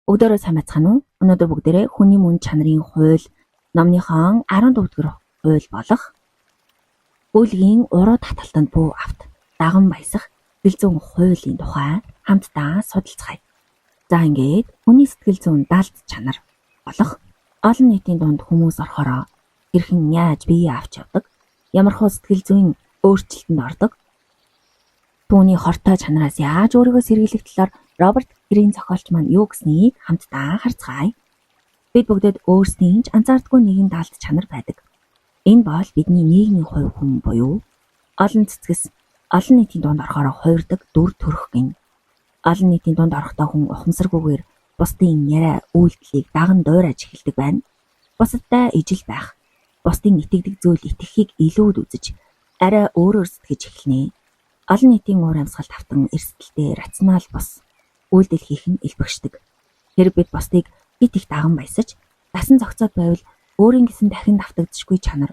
Өдөрөө сайн байцгаана уу? Өнөөдөр бүгдээрээ хүний мөн чанарын хууль номныхон 14 дугаар хууль болох бүлгийн уруу таталтанд бүү авт даган баясах сэтгэл зүйн хуулийн тухай хамтдаа судалцгаая. За ингээд хүний сэтгэл зүйн даалт чанар болох олон нийтийн дунд хүмүүс орохороо хэрхэн яаж бие авч явдаг, ямархуу сэтгэл зүйн өөрчлөлтөнд ордог, түүний хортой чанараас яаж өөрийгөө сэргийлэх талаар Роберт Грийн зохиолч маань юу гэснийг хамтдаа харцгаая. Бид бүгдээд өөрсдийн ч анзаардаггүй нэгэн даалт чанар байдаг. Энэ бол бидний нийгмийн хувь хүн буюу олон цэцгэс олон нийтийн дунд орохоор хуурдаг дүр төрх гин. Олон нийтийн дунд орохдоо хүн ухамсаргүйгээр бусдын яриа үйлдэлийг даган дуурайж эхэлдэг байна. Бусадтай ижил байх, бусдын итгэдэг зүйл итгэхийг илүүд үзэж, арай өөрөөр сэтгэж эхэлнэ. Олон нийтийн уур амьсгалд автан эрсдэлтэй рационал бус үйлдэл хийх нь элбэгшдэг. Хэрэг бид бусдыг хит их даган баясаж, дасан зохицоод байвал өөрийн гэсэн дахин давтагдчихгүй чанар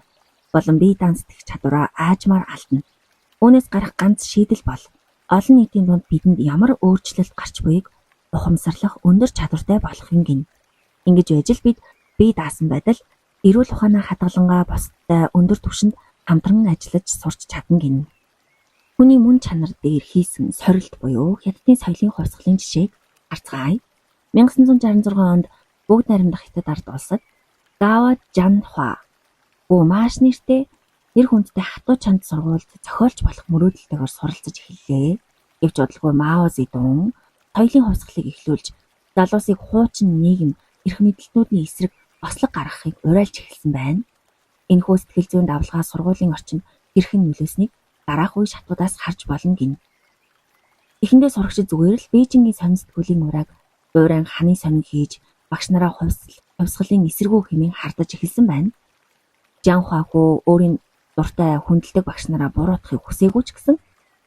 болон бие даан сэтгэх чадвараа аажмаар алдна. Үүнээс гарах ганц шийдэл бол олон нийтийн дунд бидэнд ямар өөрчлөлт гарч буйг ухамсарлах өндөр чадвартай болох юм гин. Ингэж байж л бид бие даасан байдал эрүүл ухаанаа хадгалангаа бусдтай өндөр түвшинд хамтран ажиллаж сурч чадна гин. Хүний мөн чанар дээр хийсэн сорилт буюу хятадын соёлын хувьсгалын жишээг харцгаая. 1966 онд бүгд найрамдах Хятад ард улсад Гао Жанхуа бүү маш нэртэй нэр хүндтэй хатуу чанд сургуульд зохиолч болох мөрөөдөлтэйгээр суралцаж эхэллээ. Гэвч удалгүй Мао Зэдун соёлын хувьсгалыг эхлүүлж залуусыг хуучин нийгэм эрх мэдэлтнүүдийн эсрэг ослог гаргахыг уриалж эхэлсэн байна. Энэхүү сэтгэл зүйн давлгаа сургуулийн орчинд хэрхэн нөлөөснийг дараах үе шатуудаас харж болно гин. Эхэндээ сурагчид зүгээр л Бээжингийн сонин сэтгүүлийн ураг дуурайн ханы сонин хийж багш нараа хувьсгалын эсэргүү хэмээн хардаж эхэлсэн байна. Жанхуагүй өөрийн дуртай хүндэлдэг багш нараа буруутахыг хүсээгүй ч гэсэн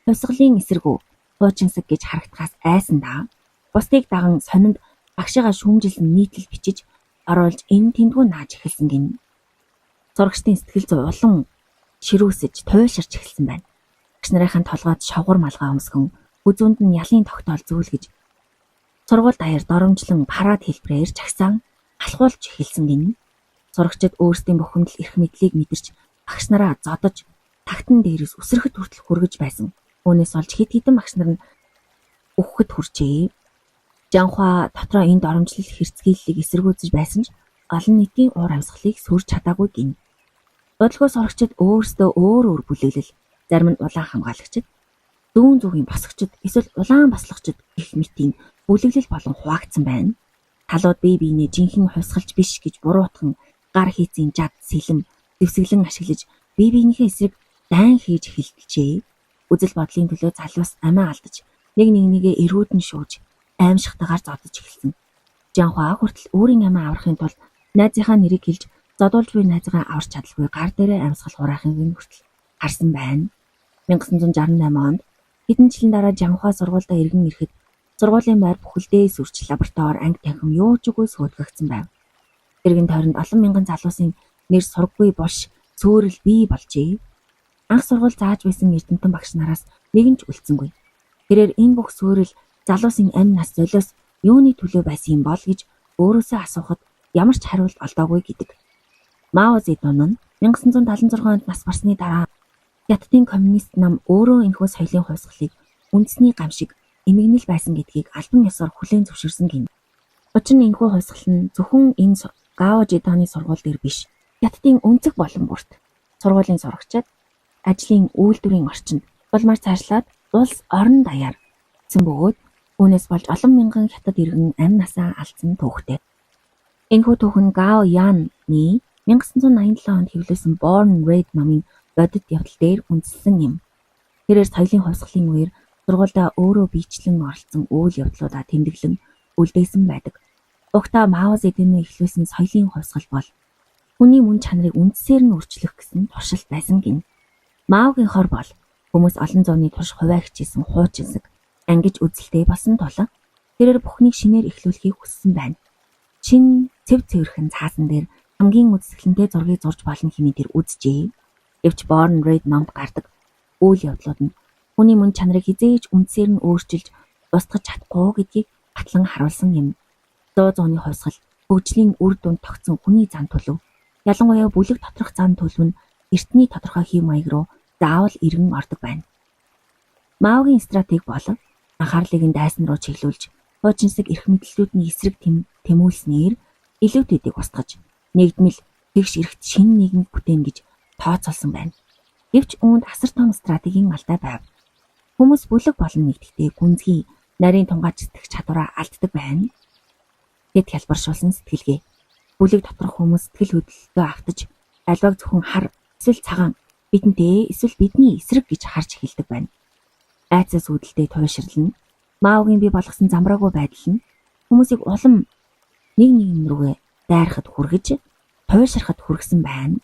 хувьсгалын эсэргүү хуучинсаг гэж харагдахаас айсандаа бусдыг даган сонинд багшигаа шүүмжилсэн нийтлэл бичиж оруулж энэ тэндгүү нааж эхэлсэн гин. Сурагчдын сэтгэл зүй улам ширүүсэж туйлширч эхэлсэн байна. Багш нарын толгойд шовгор малгай өмсгөн үзүүнд нь ялын тогтоол зүүлгэж сургууль даяар доромжлон парад хэлбэрээр жагсаан алхуулж эхэлсэн гин. Сурагчид өөрсдийн бухимдал эрх мэдлийг мэдэрч багш нараа зодож тагтан дээрээс үсрэхэд хүртэл хүргэж байсан. Үүнээс олж хэд хэдэн багш нар нь үхэхэд хүрчээ. Жанхуа дотроо энэ доромжлол хэрцгийллийг эсэргүүцэж байсан ч олон нийтийн уур амьсгалыг сүрж чадаагүй гин. Удалгүй сурагчид өөрсдөө өөр бүлэглэл, зарим нь улаан хамгаалагчид, зүүн зүгийн босгочид, эсвэл улаан баслагчид гэх мэтийн бүлэглэл болон хуваагдсан байна. Талууд бие биенээ жинхэнэ хувьсгалч биш гэж буруутган гар хийцийн жад, сэлэм, дэвсэглэн ашиглаж бие биенийхээ эсрэг дайн хийж эхэлжээ. Үзэл бодлын төлөө залуус амиа алдаж, нэгээ эргүүдэн шүүж, аимшигтайгаар зодож эхэлсэн. Жанхуа хүртэл өөрийн амиа аврахын тулд найзынхаа нэрийг хэлж зодуулж буй найзгаа аварч чадалгүй гар дээрээ амьсгал хураахын хүртэл харсан байна. 1968 онд хэдэн жилийн дараа Жанхуа сургуультай иргэн ирэхэд сургуулийн байр бүхэлдээ сүрч лаборатори анги танхим юу ч үгүй сүйтгэгдсэн байв. Иргэн тойронд олон мянган залуусын нэр сурггүй булш цөөрөл бий болжээ. Анх сургууль зааж байсан эрдэмтэн багш нараас нэгэн ч үлдсэнгүй. Тэрээр энэ бүх цөөрөл залуусын амь нас золиос юуны төлөө байсан юм бол гэж өөрөөсөө асуухад ямар ч хариулт олдоогүй гэдэг. Мао Зэдун нь 1976 онд нас барсны дараа Хятадын коммунист нам өөрөө энэхүү соёлын хувьсгалыг үндэсний гамшиг эмгэнэл байсан гэдгийг албан ёсоор хүлээн зөвшөөрсөн гин. Учир нь энэхүү хувьсгал нь зөвхөн энэ Гао Жидоны сургууль дээр биш, Хятадын өнцөг болон бүрт сургуулийн сурагчид ажлын үйлдвэрийн орчинд улмаар цаашлаад улс орон даяар гэсэн бөгөөд үүнээс болж олон мянган хятад иргэн амь насаа алдсан түүхтэй. Энэхүү түүх нь Гао Яны 1987 онд хэвлүүлсэн Born Red номын бодит явдал дээр үндэслэн юм. Тэрээр соёлын хувьсгалын үеэр сургуультай өөрөө биечлэн оролцсон үйл явдлуудаа тэмдэглэн үлдээсэн байдаг. Угтаа Мао Зэдүний эхлүүлсэн соёлын хувьсгал бол хүний мөн чанарыг үндсээр нь өөрчлөх гэсэн туршилт байсан гин. Маогийн хор бол хүмүүс олон зууны турш хуваагдчихсан хуучинсаг ангиж үзэлтэй болсон тул тэрээр бүхнийг шинээр эхлүүлэхийг хүссэн байна. Шин цэв цэвэрхэн цаасан дээр хамгийн үзэсгэлэнтэй зургийг зурж болно хэмээн тэр үзжээ. Гэвч Born Red номд гардаг үйл явдлууд нь хүний мөн чанарыг хизээж үндсээр нь өөрчилж устгаж чадахгүй гэдгийг батлан харуулсан юм. 100 оны хувьсгал хөгжлийн үр дүнд тогтсон хүний зан төлөв. Ялангуяа бүлэг доторх зан төлөв нь эртний тодорхой хэв маяг руу заавал эргэн ордог байна. Маогийн стратеги бол анхаарлыг нь дайсан руу чиглүүлж, хуучинсаг эрх мэдлүүдний эсрэг тэмүүлснээр илүүтэйдийг устгаж, нэгдмэл тэгш эрхт шинэ нийгэм бүтээн гэж тооцоолсон байна. Гэвч үүнд асар том стратегийн алдаа байв. Хүмүүс бүлэг болон нэгдэхдээ гүнзгий нарийн тунгаачдах чадвараа алддаг байна. Гэт хялбаршуулсан сэтгэлгээ. Бүлэг доторх хүмүүс сэтгэл хөдлөлтөө автаж, альваг зөвхөн хар эсвэл цагаан бидэнтэй эсвэл бидний эсрэг гэж харж эхэлдэг байна. Айцаас үүдэлтэй туйлширлна. Маогийн бий болгосон замбраагүй байдал нь хүмүүсийг улам нэг рүүгээ дайрахад хүргэж, туйлширхад хүргэсэн байна.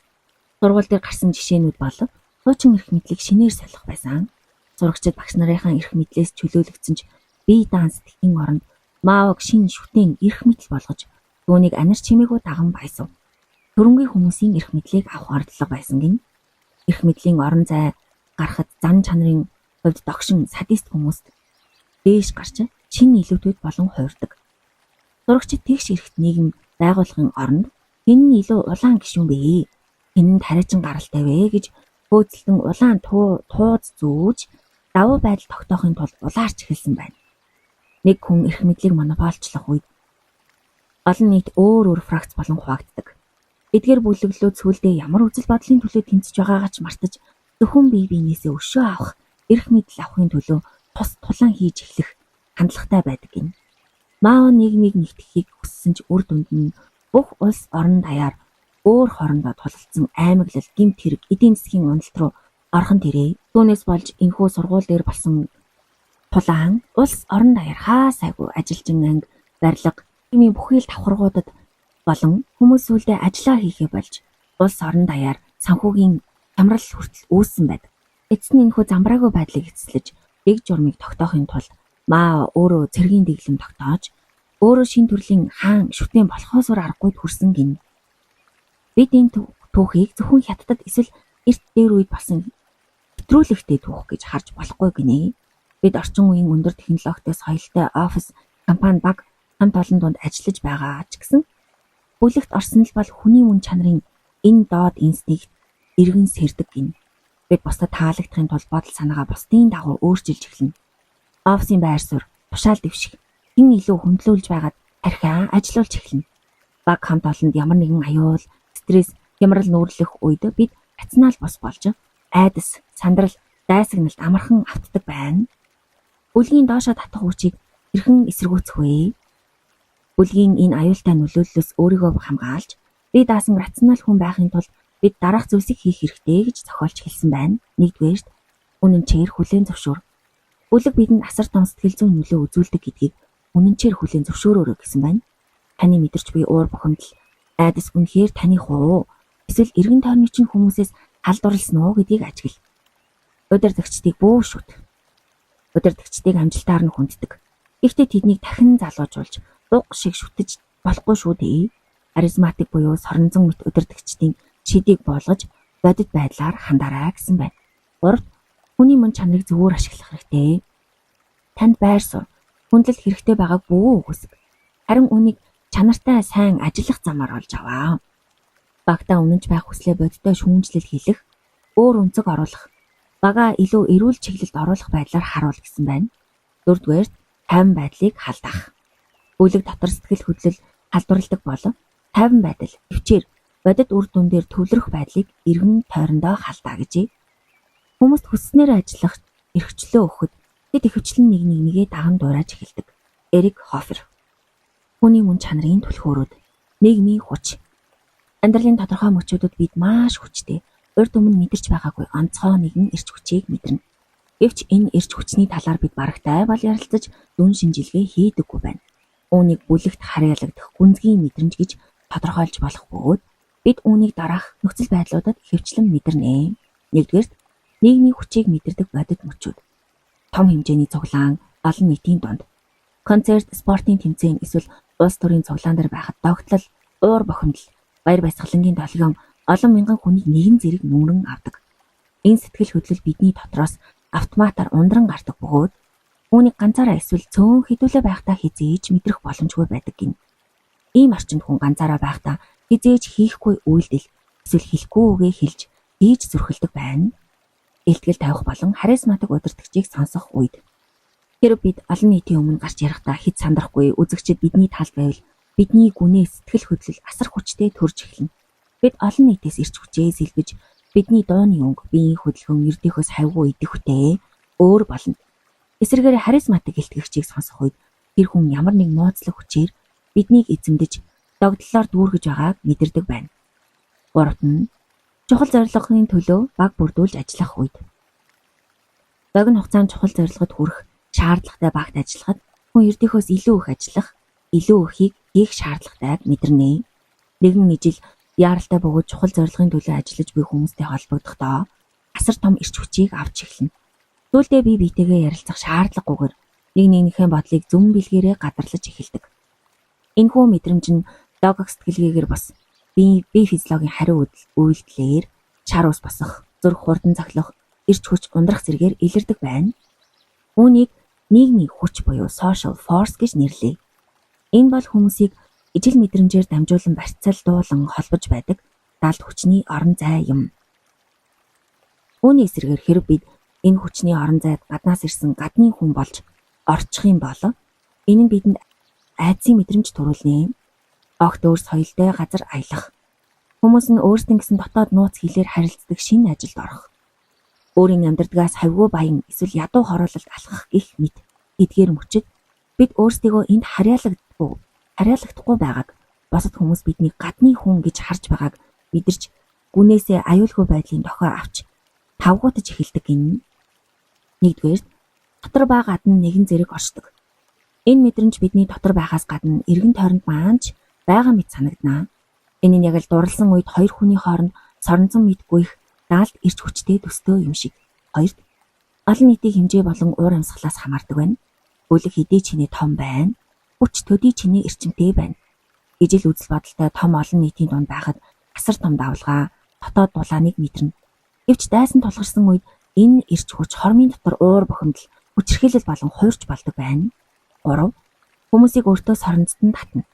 Сургууль дээр гарсан жишээнүүд бол хуучин эрх мэдлийг шинээр солих байсан. Сурагчид багш нарынхаа эрх мэдлээс чөлөөлөгдсөн ч бие данс тэхийн оронд Маог шинэ шүтэн эрх мэдэл болгож түүнийг анир чимээгүй даган байсав. Төрөнгийн хүмүүсийн эрх мэдлийг авах ордлого байсан гин. Эрх мэдлийн орон зай гарахад зан чанарын хувьд догшин садист хүмүүст дээш гарч шинэ илүүтүүд болон хуурдаг. Сурагчид тэгш эрхт нийгэм байгуулахын оронд хэн нь илүү улаан гишүүн бэ? Хэн нь тариачин гаралтай вэ гэж хөөцөлтөн улаан тууз зүүж давуу байдал тогтоохын тулд улаарч эхэлсэн байна. Нэг хүн эрх мэдлийг монополчлох үед олон нийт өөр фракц болон хуваагддаг. Эдгээр бүлэглүүд сүулдэ ямар үзэл бодлын төлөө тэмцэж байгаагаа ч мартаж зөвхөн бие биенээсээ өшөө авах, эрх мэдэл авахын төлөө тус тулаан хийж эхлэх хандлагатай байдаг гин. Мао нийгмийг нэгтгэхийг хүссэн ч үр дүнд нь бүх улс орон даяар өөр хоорондоо тулалдсан аймаглал, гэмт хэрэг, эдийн засгийн уналт руу орхон тэрэ. Түүнээс болж энэхүү сургууль дээр болсон тулаан улс орон даяар хаа сайгүй ажилчин анги, барилга, нийгмийн бүхий л давхаргуудад болон хүмүүс сүлдээ ажиллаа хийхээ болж улс орон даяар санхүүгийн хямрал хүртэл үүссэн байдаг. Эцэст нь энэхүү замбраагүй байдлыг эцэслэж, дэг журмыг тогтоохын тулд Мао өөрөө цэргийн дэглэм тогтоож, өөрөө шин төрлийн хаан шүтэн болохоосоор аргагүйд хүрсэн гин. Бид энэ түүхийг зөвхөн хятадд эсвэл эрт дээр үед болсон хэтрүүлэгтэй түүх гэж харж болохгүй гинэ. Бид орчин үеийн өндөр технологитой соёлтой офис, компани баг хамт олон дунд ажиллаж байгаа ч гэсэн бүлэгт орсон л бол хүний мөн чанарын энэ доод инстинкт эргэн сэрдэг гин. Бид бусдад таалагдахын тулд бодол санаагаа бусдын дагуу өөрчилж эхэлнэ. Офисын байр суурь, тушаал дэвших, хэн илүү хөндлүүлж байгаад архиа ажиллуулж эхэлнэ. Баг хамт олонд ямар нэгэн аюул, стресс, хямрал нүүрлэх үед бид рацинал бус болж айдас, сандрал, дайсагналт амархан автдаг байна. Бүлгийн доошоо татах хүчийг хэрхэн эсэргүүцэх вэ? Бүлгийн энэ аюултай нөлөөллөөс өөрийгөө хамгаалж, бие даасан рацинал хүн байхын тулд бид дараах зүйлсийг хийх хэрэгтэй гэж зохиолж хэлсэн байна. Нэгдүгээрт үнэнчээр хүлээн зөвшөөр. Бүлэг бидэнд асар том сэтгэл зүйн нөлөө үзүүлдэг гэдгийг үнэнчээр хүлээн зөвшөөрөөрэй гэсэн байна. Таны мэдэрч буй уур бухимдал, айдас үнэхээр таних уу? Эсвэл эргэн тойрны чинь хүмүүсээс халдварласан уу гэдгийг ажигла. Удирдагчдыг бүү шүт. Удирдагчдыг амжилтаар нь хүнддэг. Гэхдээ тэднийг дахин залуужуулж, уг шиг шүтэж болохгүй шүү дээ. Харизматик буюу соронзон мэт удирдагчдын шидийг буулгаж, бодит байдлаар хандаарай гэсэн байна. 3. Хүний мөн чанарыг зөвөр ашиглах хэрэгтэй. Танд байр суурь, хүндлэл хэрэгтэй байгааг бүү үгүйсэг. Харин үнийг чанартай сайн ажиллах замаар олж аваа. Багтаа үнэнч байх хүслээ бодиттой шүүмжлэл хийх, өөр өнцөг оруулах, бага илүү эрүүл чиглэлд оруулах байдлаар харуул гэсэн байна. 4-дүгээр тайван байдлыг халдах. Бүлэг дотор сэтгэл хөдлөл халдварладаг бол тайван байдал, төвчээр бодит үр дүн дээр төвлөрөх байдлыг эргэн тойрондоо халдаа гэжээ. Хүмүүст хүсснээр ажиллах эрхчлөө өгөхөд тэд ихэвчлэн нэгээ даган дуурайж эхэлдэг. Эрик Хофер. Хүний мөн чанарын түлхүүрүүд, нийгмийн хүч. Амьдралын тодорхой мөчүүдэд бид маш хүчтэй, урд өмнө мэдэрч байгаагүй онцгой нэгэн эрч хүчийг мэдэрнэ. Гэвч энэ эрч хүчний талаар бид барагтай бол ярилцаж дүн шинжилгээ хийдэггүй байна. Үүнийг бүлэгт харьяалагдах гүнзгий мэдрэмж гэж тодорхойлж болох бөгөөд бид үүнийг дараах нөхцөл байдлуудад ихэвчлэн мэдэрнэ. Нэгдүгээр нийгмийн хүчийг мэдэрдэг бодит мөчүүд. Том хэмжээний цуглаан, олон нийтийн дунд. Концерт, спортын тэмцээн эсвэл улс төрийн цуглаан дээр байхад догтлол, уур бухимдал, баяр баясгалангийн долгион олон мянган хүнийг нэгэн зэрэг нүрэн авдаг. Энэ сэтгэл хөдлөл бидний дотроос автоматар ундран гардаг бөгөөд үүнийг ганцаараа эсвэл цөөн хэдүүлээ байхдаа хизээж мэдрэх боломжгүй байдаг гин. Ийм орчинд хүн ганцаараа байхдаа хизээж хийхгүй үйлдэл эсвэл хэлэхгүй үгээ хэлж хийж зөрхөлдөг байна. Илтгэл тавих болон харизматик удирдагчийг сонсох үед хэрэг бид олон нийтийн өмнө гарч ярихдаа хэд сандрахгүй үзэгчид бидний талд байвал бидний гүнээ сэтгэл хөдлөл асар хүчтэй төрж эхэлнэ. Бид олон нийтээс ирч хүчээ сэлгэж бидний дууны өнгө, биеийн хөдөлгөөн эрдийнхөөс хавьгүй идэх хүтээ өөр болно. Эсвэргээр харизматик илтгэгчийг сонсох үед тэр хүн ямар нэг нууцлаг хүчээр биднийг эзэмдэж догдлолоор дүүргэж байгааг мэдэрдэг байна. Гуравт нь чухал зорилгын төлөө баг бүрдүүлж ажиллах үед. Богино хугацаанд чухал зорилгод хүрэх шаардлагатай багт ажиллахад хүн эрдийнхөөс илүү их ажиллах, илүү ихийг хийх шаардлагатайг мэдэрнэ. Нэгэн ижил яаралтай бөгөөд чухал зорилгын төлөө ажиллаж буй хүмүүстэй холбогдохдоо асар том эрч хүчийг авч эхэлнэ. Зүйлдээ бие биетэйгээ ярилцах шаардлагагүйгээр нэг нэгнийхээ бодлыг зөв бэлгээрээ гадарлаж эхэлдэг. Энэхүү мэдрэмж нь логик сэтгэлгээгээр бас бие физиологийн хариу үйлдэлээр шар ус босох, зүрх хурдан цохилох, эрч хүч ундрах зэргээр илэрдэг байна. Үүнийг нийгмийн хүч буюу social force гэж нэрлэе. Энэ бол хүмүүсийг ижил мэдрэмжээр дамжуулан барьцаалдуулан холбож байдаг далд хүчний орон зай юм. Үүний эсрэгээр хэрэв бид энэ хүчний орон зайд гаднаас ирсэн гадны хүн болж орчих юм бол энэ нь бидэнд айдсын мэдрэмж төрүүлнэ. Огт өөр соёлтой газар аялах. Хүмүүс нь өөрсдийн гэсэн дотоод нууц хэлээр харилцдаг шинэ ажилд орох. Өөрийн амьдралдагаас хавьгүй баян эсвэл ядуу хороололд алхах гэх мэт эдгээр мөчид бид өөрсдийгөө энд харьяалагдахгүй байгааг бусад хүмүүс бидний гадны хүн гэж харж байгааг мэдэрч гүнээсээ аюулгүй байдлын дохио авч тавгуутаж эхэлдэг гин. Нэгдүгээр дотор ба гадна нэгэн зэрэг оршдог. Энэ мэдрэмж бидний дотор байхаас гадна эргэн тойронд маанч байгаа мэт санагданаа. Энэ нь яг л дурлсан үед хоёр хүний хооронд соронзон мэдгүй их даалд ирч хүчтэй төстөө юм шиг. Хоёрт олон нийтийн хэмжээ болон уур амьсгалаас хамаардаг байна. Үлэг хэдий чинээ том байна. Хүч төдий чинээ эрчимтэй байна. Ижил үзэл бодолтой том олон нийтийн дунд байхад асар том давлгаа, дотоод дулааныг мэдэрнэ. Гэвч дайсан тулгарсан үед энэ эрч хүч хормын дотор уур бухимдал, хүчирхийлэл болон хуурч болдог байна. 3. Хүмүүсийг өөртөө соронзтон татна.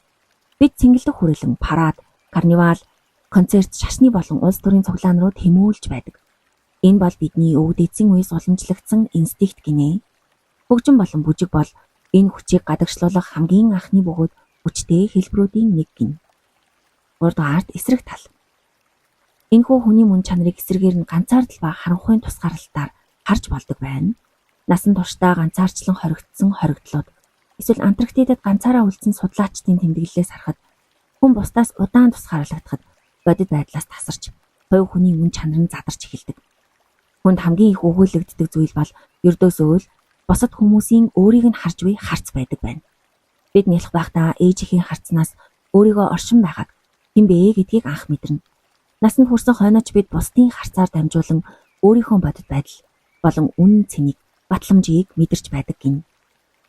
Бид цэнгэлдэх хүрээлэн, парад, карнивал, концерт, шашны болон улс төрийн цуглаан руу тэмүүлж байдаг. Энэ бол бидний өвд эцсийн үеэс уламжлагдсан инстинкт гинэ. Хөгжин болон бүжиг бол энэ хүчийг гадагшлуулах хамгийн анхны бөгөөд хүчтэй хэлбэрүүдийн нэг гин. 3-р эсрэг тал. Энэхүү хүний мөн чанарыг эсрэгээр нь ганцаардал ба харанхуйн тусгаарлалтаар харж болдог байна. Насан туршдаа ганцаарчлан хоригдлууд эсвэл Антарктидад ганцаараа үлдсэн судлаачдын тэмдэглэлээс харахад хүн бусдаас удаан тусгаарлагдахад бодит байдлаас тасарч хувь хүний мөн чанар нь задарч эхэлдэг. Хүнд хамгийн их өгүүлэгддэг зүйл бол ердөөсөө л бусад хүмүүсийн өөрийг нь харж буй харц байдаг байна. Бид нялх байхдаа ээжийнхээ харцнаас өөрийгөө оршин байгааг хэн бэ гэдгийг анх мэдэрнэ. Насанд хүрсэн хойноч бид бусдын харцаар дамжуулан өөрийнхөө бодит байдал болон үнэн цэнийг батламжийг мэдэрч байдаг гин.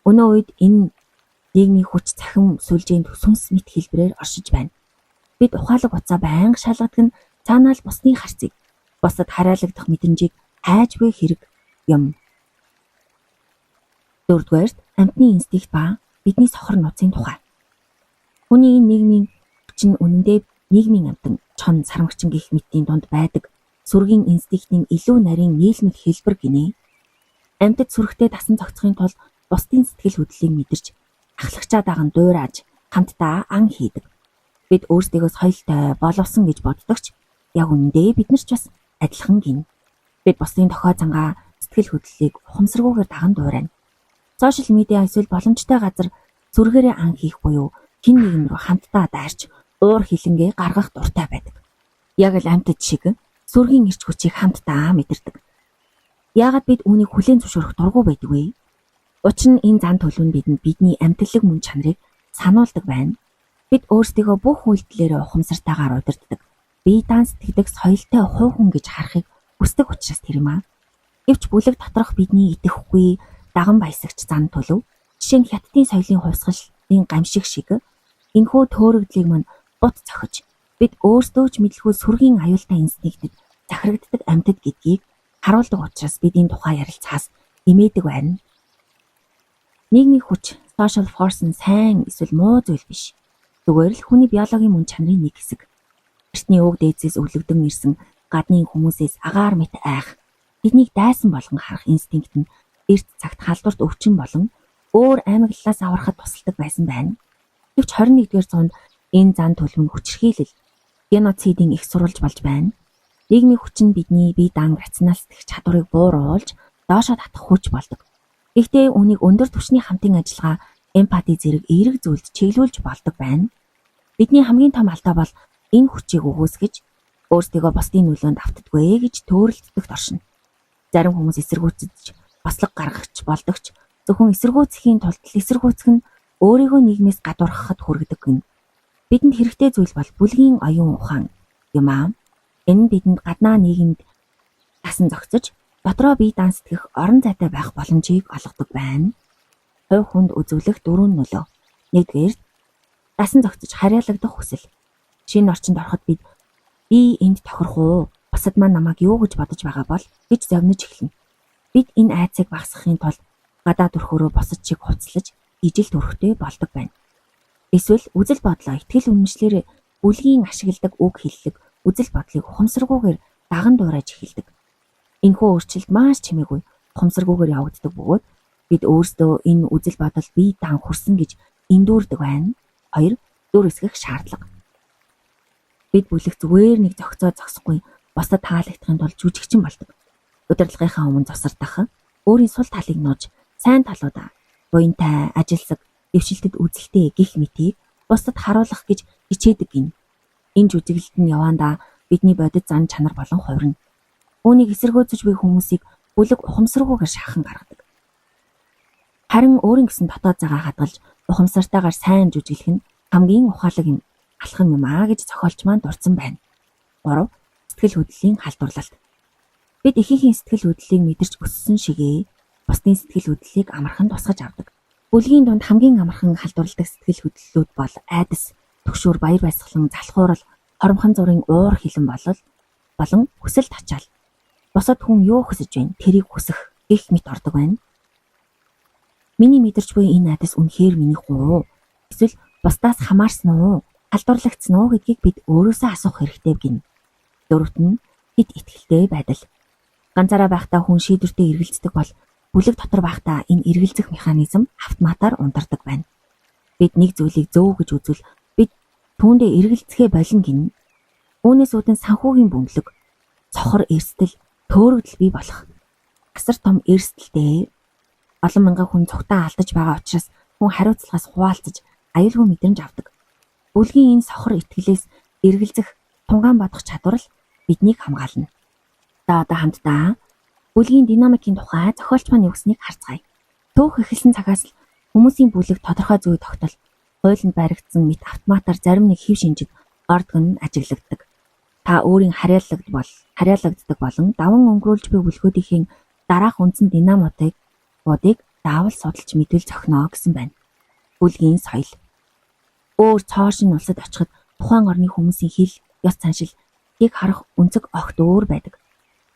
Өнөө үед энэ нийгмийн хүч цахим сүлжээнд сүнс мэт хэлбэрээр оршиж байна. Бид ухаалаг уцаа байнга шалгадаг нь цаанаа л бусдын харцыг, бусад хараалагдах мэдрэмжийг хайж буй хэрэг юм. 4-р амьтны инстинкт ба бидний сохор нууцын тухай. Хүний энэ нийгмийн хүч нь үнэндээ нийгмийн амьтан, чон, сармагчин гэх мэтийн дунд байдаг сүргийн инстинктийн илүү нарийн нийлмэл хэлбэр гинэ. Амьтад сүрэгтэй дасан зохицохын тулд бусдын сэтгэл хөдлөлийг мэдэрч ахлагчаа даган дуурайж хамтдаа ан хийдэг. Бид өөрсдийгөө соёлтой, боловсон гэж боддогч яг үнэндээ бид нар ч бас адилхан гин. Бид бусдын дохио зангаа сэтгэл хөдлөлийг ухамсаргүйгээр даган дуурайна. Сошиал медиа эсвэл боломжтой газар зүргээрээ ан хийх буюу хэн нэгэн рүү хамтдаа дайрч уур хилэнгээ гаргах дуртай байдаг. Яг л амьтад шиг сүргийн эрч хүчийг хамтдаа мэдэрдэг. Яагаад бид үүнийг хүлээн зөвшөөрөх дургүй байдаг вэ? Учир нь энэ зан төлөв нь бидэнд бидний амьталлаг мөн чанарыг сануулдаг байна. Бид өөрсдийгөө бүх үйлдэлээрээ ухамсартайгаар удирддаг. Бие даан сэтгэдэг соёлтой хувь хүн гэж харахыг хүсдэг учраас тэр юм аа. Гэвч бүлэг доторх бидний идэхгүй даган баясагч зан төлөв жишээ нь хятадын соёлын хувьсгалын гамшиг шиг энэхүү төөрөгдлийг мань бут цохиж бид өөрсдөө ч мэдлгүй сүргийн аюултай инстинктэд захирагддаг амьтад гэдгийг харуулдаг учраас бидний тухай ярилцахаас эмээдэг байна. Нийгмийн хүч social force нь сайн эсвэл муу зүйл биш. Зүгээр л хүний биологийн мөн чанарын нэг хэсэг. Эртний уг дээдсээс өвлөгдөн ирсэн гадны хүмүүсээс агаар мэт айх, тэднийг дайсан болгон харах инстинкт нь эрт цагт халдварт өвчин болон өөр аймаглалаас аврахад тусалдаг байсан байна. Гэвч 21-р зуунд энэ зан төлөв нь хүчирхийлэл, геноцидын их сурвалж болж байна. Нийгмийн хүч нь бидний бие даан рационал сэтгэх чадварыг бууруулж доошоо татах хүч болдог. Гэхдээ үүнийг өндөр түвшний хамтын ажиллагаа, эмпати зэрэг эерэг зүйлд чиглүүлж болдог байна. Бидний хамгийн том алдаа бол энэ хүчийг өгөөсгөж өөрсдийгөө бусдын нөлөөнд автдаггүй гэж төөрөлддөгт оршино. Зарим хүмүүс эсэргүүцэж, баслаг гаргагч болдогч зөвхөн эсэргүүцхийн тулд эсэргүүцэх нь өөрийгөө нийгмээс гадуурхахад хүргэдэг гин. Бидэнд хэрэгтэй зүйл бол бүлгийн оюун ухаан юм аа. Энэ нь бидэнд гаднаа нийгэмд дасан зохицож, дотроо бие даан сэтгэх орон зайтай байх боломжийг олгодог байна. Хувь хүнд үзүүлэх дөрвөн нөлөө. Нэгдүгээр, дасан зохицож харьяалагдах хүсэл. Шинэ орчинд ороход би энд тохирох уу? Бусад маань намайг юу гэж бодож байгаа бол гэж зовниж эхэлнэ. Бид энэ айцыг багасгахын тулд гадаад өрхөөрөө босод шиг хувцлаж, ижил төрхтэй болдог байна. Эсвэл үзэл бодлоо итгэл үнэмшлэр бүлгийн ашигладаг үг хэллэг, үзэл бодлыг ухамсаргүйгээр даган дуурайж эхэлдэг. Энэхүү өөрчлөлт маш чимээгүй, ухамсаргүйгээр явагддаг бөгөөд бид өөрсдөө энэ үзэл бодол бие даан хүрсэн гэж эндүүрдэг байна. 2. Дүр эсгэх шаардлага. Бид бүлэг зүгээр нэг зохисохгүй бусдад таалагдахын тулд жүжигчин болдог. Удирдлагынхаа өмнө засардах, өөрийн сул талыг нууж, сайн талуудаа, буянтай, ажилсаг, дэвшилтэд үзэлтэй гих мэтийг бусдад харуулах гэж хичээдэг гин. Энэ жүжиглэлд нь явандаа бидний бодит зан чанар болон хувирна. Үүнийг эсэргүүцэж буй хүмүүсийг бүлэг ухамсаргүйгээр шахан гаргадаг. Харин өөрийн гэсэн дотоод цагаа хадгалж, ухамсартайгаар сайн жүжиглэх нь хамгийн ухаалаг юм. Алхам юм аа гэж зохиолч маань дурдсан байна. 3. Сэтгэл хөдлөлийн халдварлалт. Бид ихэнх сэтгэл хөдлөлийг мэдэрч өссөн шигээ бусдын сэтгэл хөдлөлийг амархан тусгаж авдаг. Бүлгийн дунд хамгийн амархан халдварладаг сэтгэл хөдлөлүүд бол айдас, түгшүүр, баяр баясгалан, залхуурал, хоромхон зургийн уур хилэн болон хүсэл тачаал. Бусад хүн юу хүсэж байна? Тэрийг хүсэх гэх мэт ордог байна. Миний мэдэрч буй энэ айдас үнэхээр минийх үү? Эсвэл бусдаас хамаарсан уу? Халдварлагдсан уу гэдгийг бид өөрөөсөө асуух хэрэгтэй гин. 4-т нь хэд итгэлтэй байдал. Ганцаараа байхдаа хүн шийдвэртэй эргэлздэг бол бүлэг дотор байхдаа энэ эргэлзэх механизм автоматар унтардаг байна. Бид нэг зүйлийг зөв гэж үзвэл бид түүндээ эргэлзэхээ болно гин. Үүнээс үүдэн санхүүгийн бөмбөлөг, цохор эрсдэл, төөрөгдөл бий болох. Асар том эрсдэлтэй олон мянган хүн цогтаа алдаж байгаа учраас хүн хариуцлагаас хуваалцаж аюулгүй мэдрэмж авдаг. Бүлгийн энэ сохор итгэлээс эргэлзэх, тунгаан бодох чадвар л биднийг хамгаална. Одоо хамтдаа бүлгийн динамикийн тухай зохиолч маань юу гэснийг харцгаая. Төөх эхэлсэн цагаас л хүмүүсийн бүлэг тодорхой зүй тогтол, хуулинд баригдсан мэт автоматар зарим нэг хэв шинжид ордгон ажиглагддаг. Та өөрийн харьяалагддаг болон даван өнгөрүүлж буй бүлгүүдийн дараах үндсэн динамикуудыг заавал судалж мэдвэл зохино гэсэн байна. Бүлгийн соёл. Өөр цоошин улсад очиход тухайн орны хүмүүсийн хэл, ёс заншил харах өнцөг огт өөр байдаг.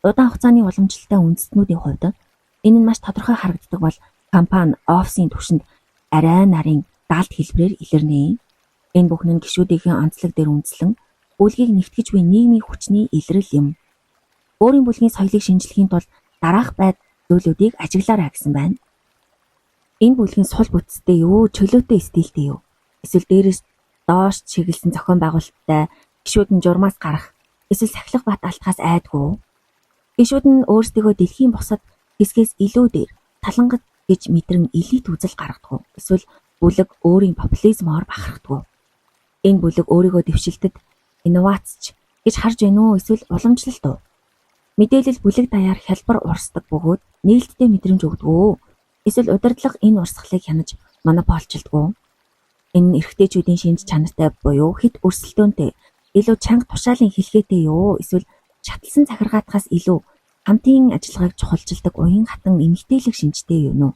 Удаан хугацааны уламжлалтай үндэстнүүдийн хувьд энэ нь маш тодорхой харагддаг бол компани офисын түвшинд арай нарын даалт хэлбэрээр илэрнэ. Энэ бүхэн нь гишүүдийн онцлог дээр үндэслэн бүлгийг нэвтгэж буй нийгмийн хүчний илрэл юм. Өөрийн бүлгийн соёлыг шинжлэхийн тулд дараах зүйлүүдийг ажиглаарай гэсэн байна. Энэ бүлгийн сул бүтцтэй юу, чөлөөтэй стилтэй юу? Эсвэл дээрээс доош чиглэсэн зохион байгуулалттай гишүүд нь журмаас гарах, эсвэл сахилах бат алтхаас айдгүй. Гишүүд нь өөрсдийгөө дэлхийн бусад хэсгээс илүү дээр талангад гэж мэдрэн элит үзэл гаргадаг. Эсвэл бүлэг өөрийн популизмоор бахархдаг. Энэ бүлэг өөрийгөө дэвшилтэд инновацч гэж харж байна уу? Эсвэл уламжлалт уу? Мэдээлэл бүлэг даяар хялбар урсдаг бөгөөд нээлттэй мэдрэмж өгдөг. Эсвэл удирдлага энэ урсгалыг хянаж монополчилдаг. Энэ эрэгтэйчүүдийн шинж чанартай буюу хит өрсөлдөөнтэй, илүү чанга тушаалын хэлхээтэй юу? Эсвэл шатлсан захиргаатахаас илүү хамтын ажиллагааг чухалчилдаг уян хатан эмгтээлэг шинжтэй юу?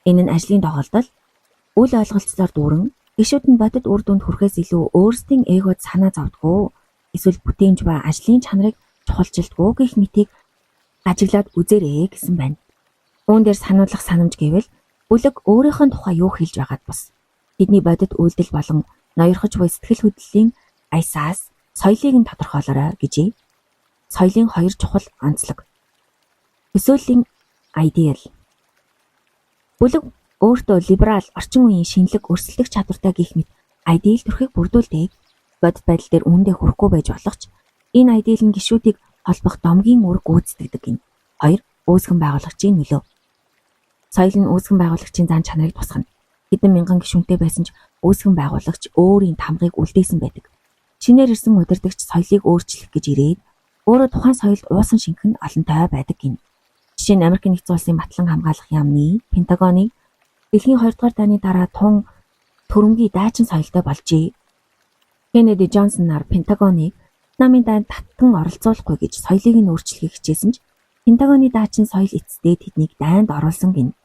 Энэ нь ажлын тохиолдол үл ойлголцлоор дүүрэн гишүүд нь бодит үр дүнд хүрэхээс илүү өөрсдийн эгод санаа зовдгоо. Эсвэл бүтээмж ба ажлын чанарыг чухалчилдгоо гэх мэтийг ажиглаад үзээрэй гэсэн байна. Үүн дээр сануулгах санамж гэвэл бүлэг өөрийнх нь тухай юу хэлж байгаад бас тэдний бодит үйлдэл болон Ноёрхож буй сэтгэл хөдлөлийн аясаас соёлыг нь тодорхойлоорой гэжээ. Соёлын хоёр чухал онцлог. Төсөөллийн ideal. Бүлэг өөртөө либерал орчин үеийн шинэлэг өрсөлдөх чадвартай гэх мэт ideal төрхийг бүрдүүлдэг. Бодит байдал дээр үүндээ хүрэхгүй байж болох ч энэ ideal нь гишүүдийг холбох домгийн үүрэг гүйцэтгэдэг гин. 2. Үүсгэн байгуулагчийн нөлөө. Соёл нь үүсгэн байгуулагчийн зан чанарыг тусгана. Хэдэн мянган гишүүнтэй байсан ч үүсгэн байгуулагч өөрийн тамгыг үлдээсэн байдаг. Шинээр ирсэн удирдагч соёлыг өөрчлөх гэж ирээд өөрөө тухайн соёлд уусан шинхэн олонтой байдаг гин. Жишээ нь Америк нэгдсэн улсын батлан хамгаалах яамны Пентагоны дэлхийн 2 дугаар дайны дараа тун төрөмгийн дайчин соёлтой болжээ. Кеннеди Джонсон нар Пентагоныг Вьетнамын дайнд татан оролцуулахгүй гэж соёлыг нь өөрчлөхийг хичээсэн ч Пентагоны дайчин соёл эцэстээ тэднийг дайнд оруулсан гин.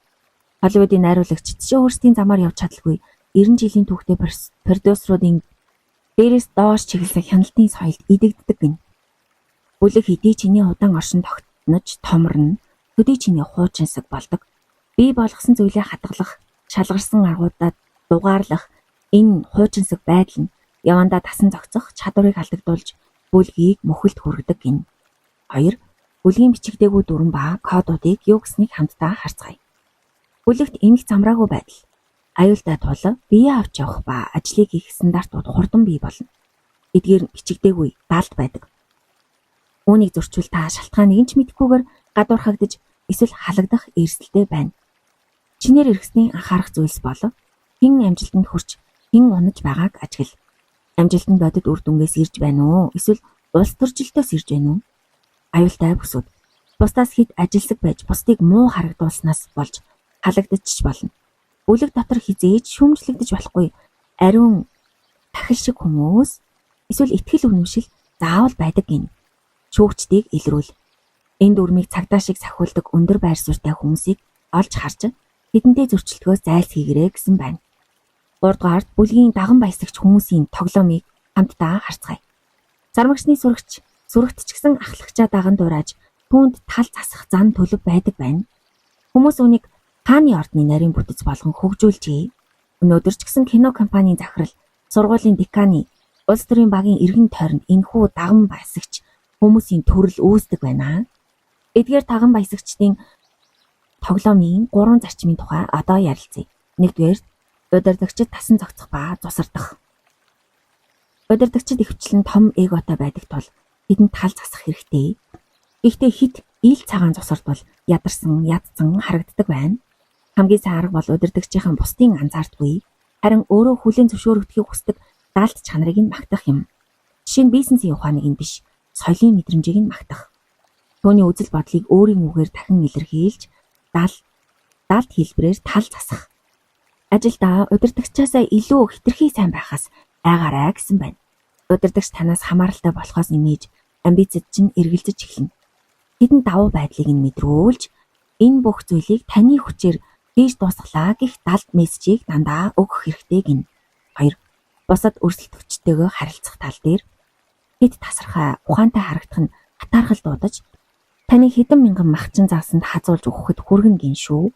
Холливуудын найруулагч ч өөрсдийн замаар явж чадалгүй 90 жилийн түүхтэй продюсеруудын дээрээс доош чиглэсэн хяналтын соёлд идэгддэг гин. Бүлэг хэдий чиний удаан оршин тогтнож томорно, төдий чиний хуучинсаг болдог. Бий болгосон зүйлээ хадгалах, шалгарсан аргуудад дугаарлах энэ хуучинсаг байдал нь явандаа тасан зогцох чадварыг алдагдуулж бүлгийг мөхөлд хүргэдэг гин. 2. Бүлгийн бичигдээгүй дүрэн ба кодуудыг юу гэснийг хамтдаа харцгаая. Бүлэгт эмх замраагүй байдал, аюултай тул бие авч явах ба ажлыг хийх стандартууд хурдан бий болно. Эдгээр бичигдээгүй даалд байдаг. Үүнийг зөрчил та шалтгааныг нь ч мэдэхгүйгээр гадуурхагдаж эсвэл халагдах эрсдэлтэй байна. Чинээр иргэсний анхаарах зүйлс бол хэн амжилтанд хүрч хэн унаж байгааг ажигла. Амжилтанд бодит үр дүнгээс ирж байна уу? Эсвэл улс төржилтөөс ирж байна уу? Аюултай бүсүүд бусдаас хэд ажилсаг байж бусдыг муу харагдуулснаас болж халагдчих болно. Бүлэг дотор хизээж шүүмжлэгдэж болохгүй ариун тахил шиг хүмүүс эсвэл итгэл үнэмшил заавал байдаг гин. Шүүгчдийг илрүүл. Энэ дүрмийг цагдаа шиг сахиулдаг өндөр байр суурьтай хүмүүсийг олж харж тэдэнтэй зөрчилдгөөс зайлсхийгээрэй гэсэн байна. 3 дугаарт бүлгийн даган баясагч хүмүүсийн тоглоомыг хамтдаа харцгаая. Зармагчны сүрэгт ч гэсэн ахлагчаа даган дуурайж түүнд тал засах зан төлөв байдаг байна. Хүмүүс үүнийг хааны ордны нарийн бүтэц болгон хөгжүүлжээ. Өнөөдөр ч гэсэн кино компанийн захирал, сургуулийн деканы, улс төрийн багийн иргэн тойронд энэхүү даган баясагч хүмүүсийн төрөл үүсдэг байна. Эдгээр даган баясагчдын тоглоомын 3 зарчмын тухай одоо ярилцъя. 1-р удирдагчид тасан зогцох ба зусардах. Удирдагчид ихэвчлэн том эготой байдаг тул тэдэнд тал засах хэрэгтэй. Гэхдээ хэд ил цагаан зусардвал ядарсан, ядсан харагддаг байна. Хамгийн сайн арга бол удирдагчийн бусдын анзаардаггүй, харин өөрөө хүлээн зөвшөөрөгдөхийг хүсдэг даалт чанарыг нь магтах юм. Жишээ нь бизнесийн ухааныг нь биш, соёлын мэдрэмжийг нь магтах. Төвний үзэл бодлыг өөрийн үгээр дахин илэрхийлж, даалт хэлбэрээр тал засах. Ажилдаа удирдагчаасаа илүү хэтэрхий сайн байхаас айгаарай гэсэн байна. Удирдагч танаас хамааралтай болохоос нэмэж амбицид чинь эргэлзэж эхэлнэ. Тэдэн давуу байдлыг нь мэдрүүлж, энэ бүх зүйлийг таны хүчээр хийж дуусглаа гэх далд мессежийг дандаа өгөх хэрэгтэй гин. 2. Бусад өрсөлдөгчтэйгөө харилцах тал дээр хэд тасархай, ухаантай харагдах нь хатаархал дуудаж, таны хэдэн мянган махчин заасанд хазуулж өгөхөд хүргэн гин шүү.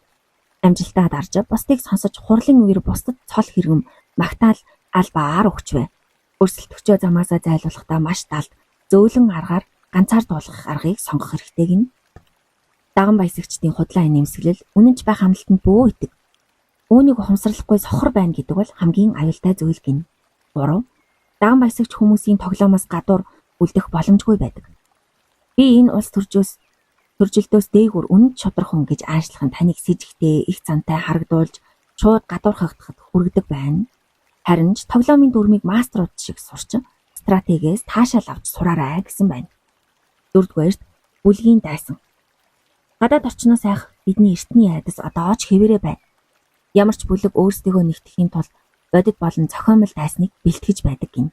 Амжилтаа дарж бусдыг сонсож хурлын үеэр бусдад цол хэрэгэм магтаал албаар өгчвэ. Өрсөлдөгчөө замаасаа зайлуулахдаа маш талд зөөлөн аргаар ганцаар дуулгах аргыг сонгох хэрэгтэй гин. Даган баясагчдын худлаа нэмсэглэл үнэнч байх амлалтанд бөө идэг. Үүнийг ухамсарлахгүй сохор байна гэдэг бол хамгийн аюултай зүйл гин. 3. Даган баясагч хүмүүсийн тоглоомоос гадуур үлдэх боломжгүй байдаг. Би энэ улс төржилтөөс дээгүүр үнэт шудархан гэж аашлах нь таныг сэжигтэй, их зантай харагдуулж шууд гадуурхагдахад хүргэдэг байна. Харин ч тоглоомын дүрмийг мастерууд шиг сурч стратегиэс таашаал авч сураарай гэсэн байна. 4-р бүлгийн дайсан. Гадаад орчноос айх бидний эртний айдас одоо ч хэвээрээ байна. Ямар ч бүлэг өөрсдийгөө нэгтгэхийн тулд бодит болон зохиомол дайсныг бэлтгэж байдаг гин.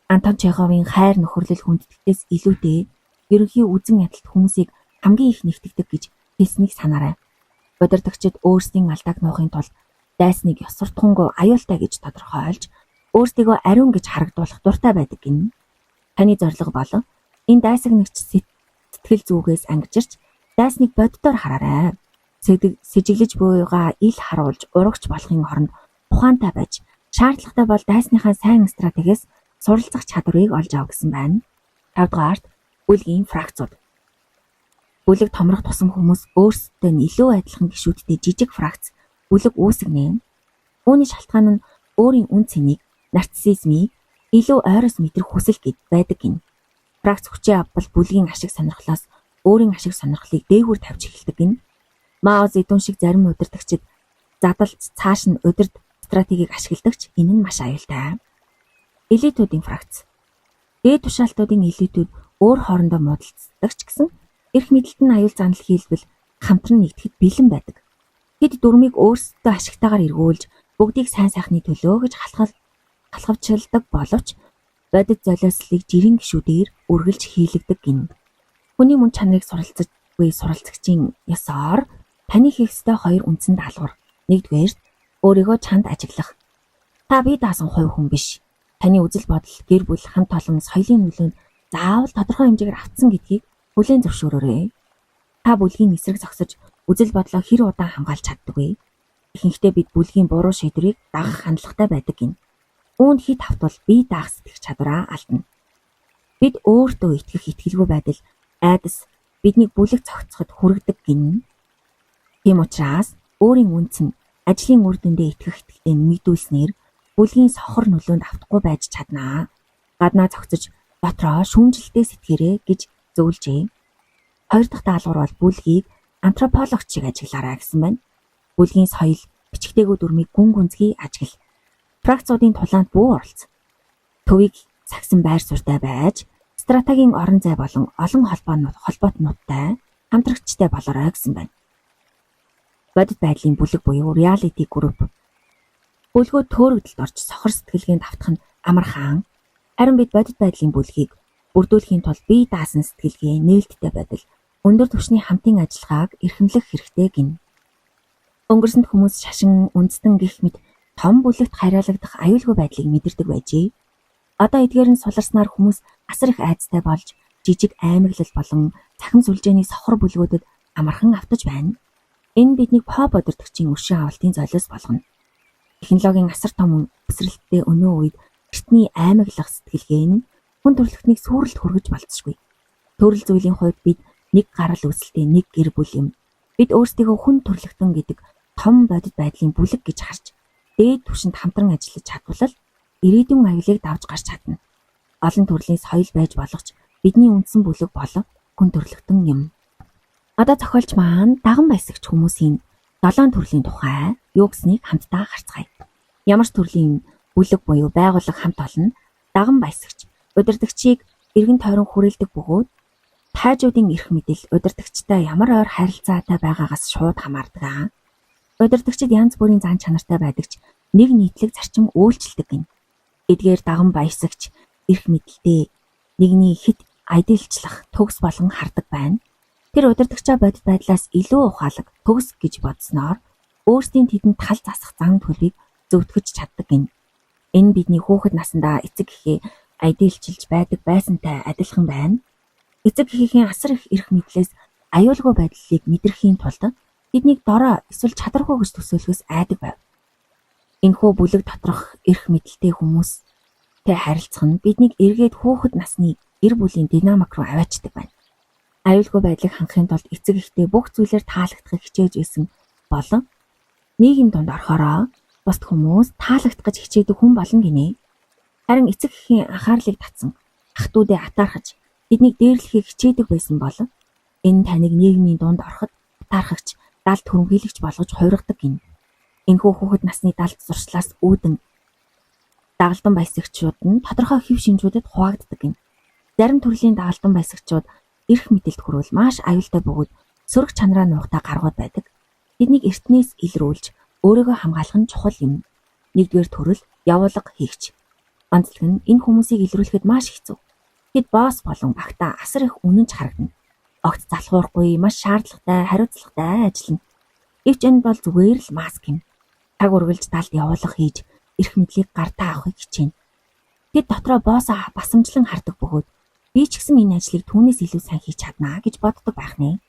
Антон Чеховын хайр нөхөрлөл хүндэтгээс илүүтэй ерөнхий үзэн ядалт хүмүүсийг хамгийн их нэвтэгдэг гэж хэлснийг санаарай. Удирдагчид өөрсдийн алдааг нуухын тулд дайсныг ёс суртахуунгүй аюултай гэж тодорхойлж, өөрсдийгөө ариун гэж харагдуулах дуртай байдаг гин. Таны зорилго бол энэ дайсагнагч сэтгэл зүгээс ангижирч дайсныг боддоор хараарай. Сэжиглэж буйгаа ил харуулж урагч болохын оронд ухаантай байж Шаардлагатай бол дайсныхаа сайн стратегиэс суралцах чадварыг олж ав гэсэн байна. 5 дугаарт бүлгийн фракцууд. Бүлэг томрох тусам хүмүүс өөрсдөө нь илүү адилхан гишүүдтэй жижиг фракц бүлэг үүсгэнэ. Үүний шалтгаан нь өөрийн үн цэнийг, нарциссизмыг илүү ойроос мэдрэх хүсэл гэд байдаг гин. Фракц хүчээ авбал бүлгийн ашиг сонирхлоос өөрийн ашиг сонирхлыг дээгүүр тавьж эхэлдэг гин. Мао Зэдун шиг зарим удирдагчид задалж цааш нь удирд стратегийг ашигладагч энэ нь маш аюултай. Элитүүдийн фракц. Дээд тушаалтуудын элитүүд өөр хоорондоо муудалцдаг ч гэсэн эрх мэдэлд нь аюул занал хийлбэл хамтран нэгдэхэд бэлэн байдаг. Тэд дүрмийг өөрсдөө ашигтайгаар эргүүлж бүгдийг сайн сайхны төлөө гэж халахвчилдаг боловч бодит золиослыг жирийн гишүүдээр үргэлж хийлэгдэг гин. Хүний мөн чанарыг суралцаж буй суралцагчийн ёсоор таны хийх ёстой хоёр үндсэн даалгавар. Нэгдүгээр өөрийгөө чанд ажиглах. Та бие даасан хувь хүн биш. Таны үзэл бодол, гэр бүл, хамт олон, соёлын нөлөөнд заавал тодорхой хэмжээгээр автсан гэдгийг хүлээн зөвшөөрөөрэй. Та бүлгийн эсрэг зогсож үзэл бодлоо хэр удаан хамгаалж чаддаггүй. Ихэнхдээ бид бүлгийн буруу шийдвэрийг дагах хандлагатай байдаг гин. Үүнд хит автвал бие даах сэтгэх чадвараа алдна. Бид өөртөө итгэх итгэлгүй байдал айдас биднийг бүлэг цогцоход хүргэдэг гин. Тийм учраас өөрийн үнц нь ажлын үр дүндээ итгэх итгэлтэй нэмэгдүүлснээр бүлгийн сохор нөлөөнд автахгүй байж чаднаа. Гаднаа цогцож дотроо шүүмжлэлтэй сэтгэрээ гэж зөвлөжээ. Хоёр дахь даалгавар бол бүлгийг антропологч шиг ажиглаарай гэсэн байна. Бүлгийн соёл, бичгтэйгүү дүрмийг гүн гүнзгий ажигла. Фракцуудын тулаанд бүү оролц. Төвийг сагсан байр суурьтай байж, стратегийн орон зай болон олон холбоотнуудтай хамтрагчтай болоорой гэсэн байна. Бодит байдлын бүлэг буюу reality group. Бүлгүүд төөрөгдөлд орж сохор сэтгэлгээнд автах нь амархан. Харин бид бодит байдлын бүлгийг бүрдүүлэхийн тулд бие даасан сэтгэлгээ, нээлттэй байдал, өндөр түвшний хамтын ажиллагааг эрхэмлэх хэрэгтэй гин. Өнгөрсөнд хүмүүс шашин, үндэстэн гэх мэт том бүлэгт хараалагдах аюулгүй байдлыг мэдэрдэг байжээ. Одоо эдгээр нь суларснаар хүмүүс асар их айцтай болж жижиг аймаглал болон цахим сүлжээний сохор бүлгүүдэд амархан автаж байна. Энэ биднийг pop удирдагчийн өршин авалтын золиос болгоно. Технологийн асар том өсрэлттэй өнөө үед эртний аймаглах сэтгэлгээ нь хүн төрөлхтнийг сүрэлд хүргэж болцсогүй. Төрөл зүйлийн хувьд бид нэг гарал үүсэлтийн нэг гэр бүл юм. Бид өөрсдийгөө хүн төрөлхтөн гэдэг том бодит байдлын бүлэг гэж харж дээд түвшинд хамтран ажиллаж чадвал ирээдүйн аюулыг давж гарч чадна. Олон төрлийн соёл байж болох ч бидний үндсэн бүлэг болон хүн төрөлхтөн юм. Одоо зохиолч маань даган баясагч хүмүүсийн 7 төрлийн тухай юу гэснийг хамтдаа харцгаая. Ямар ч төрлийн бүлэг буюу байгууллага хамт олон даган баясагч удирдагчийг эргэн тойрон хүрээлдэг бөгөөд тайжуудын эрх мэдэл удирдагчтай ямар ойр харилцаатай байгаагаас шууд хамаардаг. Удирдагчид янз бүрийн зан чанартай байдаг ч нэг нийтлэг зарчим үйлчилдэг гин. Эдгээр даган баясагч эрх мэдэлтэй нэгний хит айдэлчлах төгс болон хардаг байна. Тэр удирдагчаа бодит байдлаас илүү ухаалаг төгс гэж бодсноор өөрсдийн тэдэнд тал засах зан төлөвийг зөвтгөж чаддаг гин. Энэ бидний хүүхэд насндаа эцэг эхээ айдэлчилж байдаг байсантай адилхан байна. Эцэг эхийн асар их эрх мэдлээс аюулгүй байдлыг мэдрэхийн тулд тэднийг дорой эсвэл чадваргүй гэж төсөөлөхөөс айдаг байв. Энэхүү бүлэг доторх эрх мэдэлтэй хүмүүстэй харилцах нь биднийг эргээд хүүхэд насны гэр бүлийн динамик руу аваачдаг байна. Аюулгүй байдлыг хангахын тулд эцэг эхтэй бүх зүйлээр таалагдахыг хичээж байсан болон нийгэм донд орохороо бусд хүмүүс таалагдах гэж хичээдэг хүн болно гинэ. Харин эцэг эхийн анхаарлыг татсан ах トゥ удаа атаархаж тэднийг дээрлэхийг хичээдэг байсан бол энэ таныг нийгмийн дунд ороход атаархагч, далд хөрөнгөлөгч болгож хувиргадаг гин. Энэхүү хүүхэд насны далд зуршлаас үүдэн дагалдан баясагчид нь тодорхой хэв шинжүүдэд хуваагддаг гин. Зарим төрлийн дагалдан баясагчид эрх мэдэлд хүрвэл маш аюултай бөгөөд сөрөг чанараа нуухтай гаргууд байдаг. Тэднийг эртнээс илрүүлж өөрийгөө хамгаалах нь чухал юм. Нэгдүгээр төрөл явуулга хийгч. Онцлог нь энэ хүмүүсийг илрүүлэхэд маш хэцүү. Тэд босс болон багтаа асар их үнэнч харагдана. Огт залхуурахгүй маш шаардлагатай, хариуцлагатай ажиллана. Гэвч энэ бол зүгээр л маск юм. Таг үргэлж далд явуулга хийж эрх мэдлийг гартаа авахыг хичээнэ. Тэд дотроо боссоо басамжлан хардаг бөгөөд би ч гэсэн энэ ажлыг түүнээс илүү сайн хийж чаднаа гэж боддог байх нэ.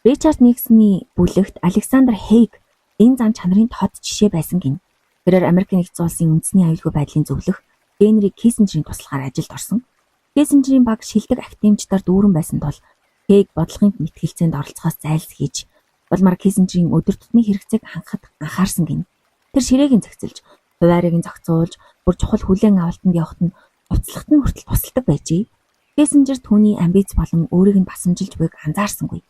Ричард Никсны бүлэгт Александр Хейг энэ зан чанарын тод жишээ байсан гин. Тэрээр Америкийн нэгдсэн улсын үндэсний аюулгүй байдлын зөвлөх Генри Киссинжерийн туслахаар ажилд орсон. Киссинжерийн баг шилдэг академичдаар дүүрэн байсан тул Хейг бодлогын мэтгэлцээнд оролцохоос зайлсхийж улмаар Киссинжерийн өдөр тутмын хэрэгцээг хангахад анхаарсан гин. Тэр ширээгийн зохицолж, хуваарийг нь зохицуулж, бүр чухал хүлээн авалтанд явахад нь хувцлагт нь хүртэл тусалдаг байжээ. Киссинжер түүний амбиц болон өөрийг нь басамжилж буйг анзаарсангүй.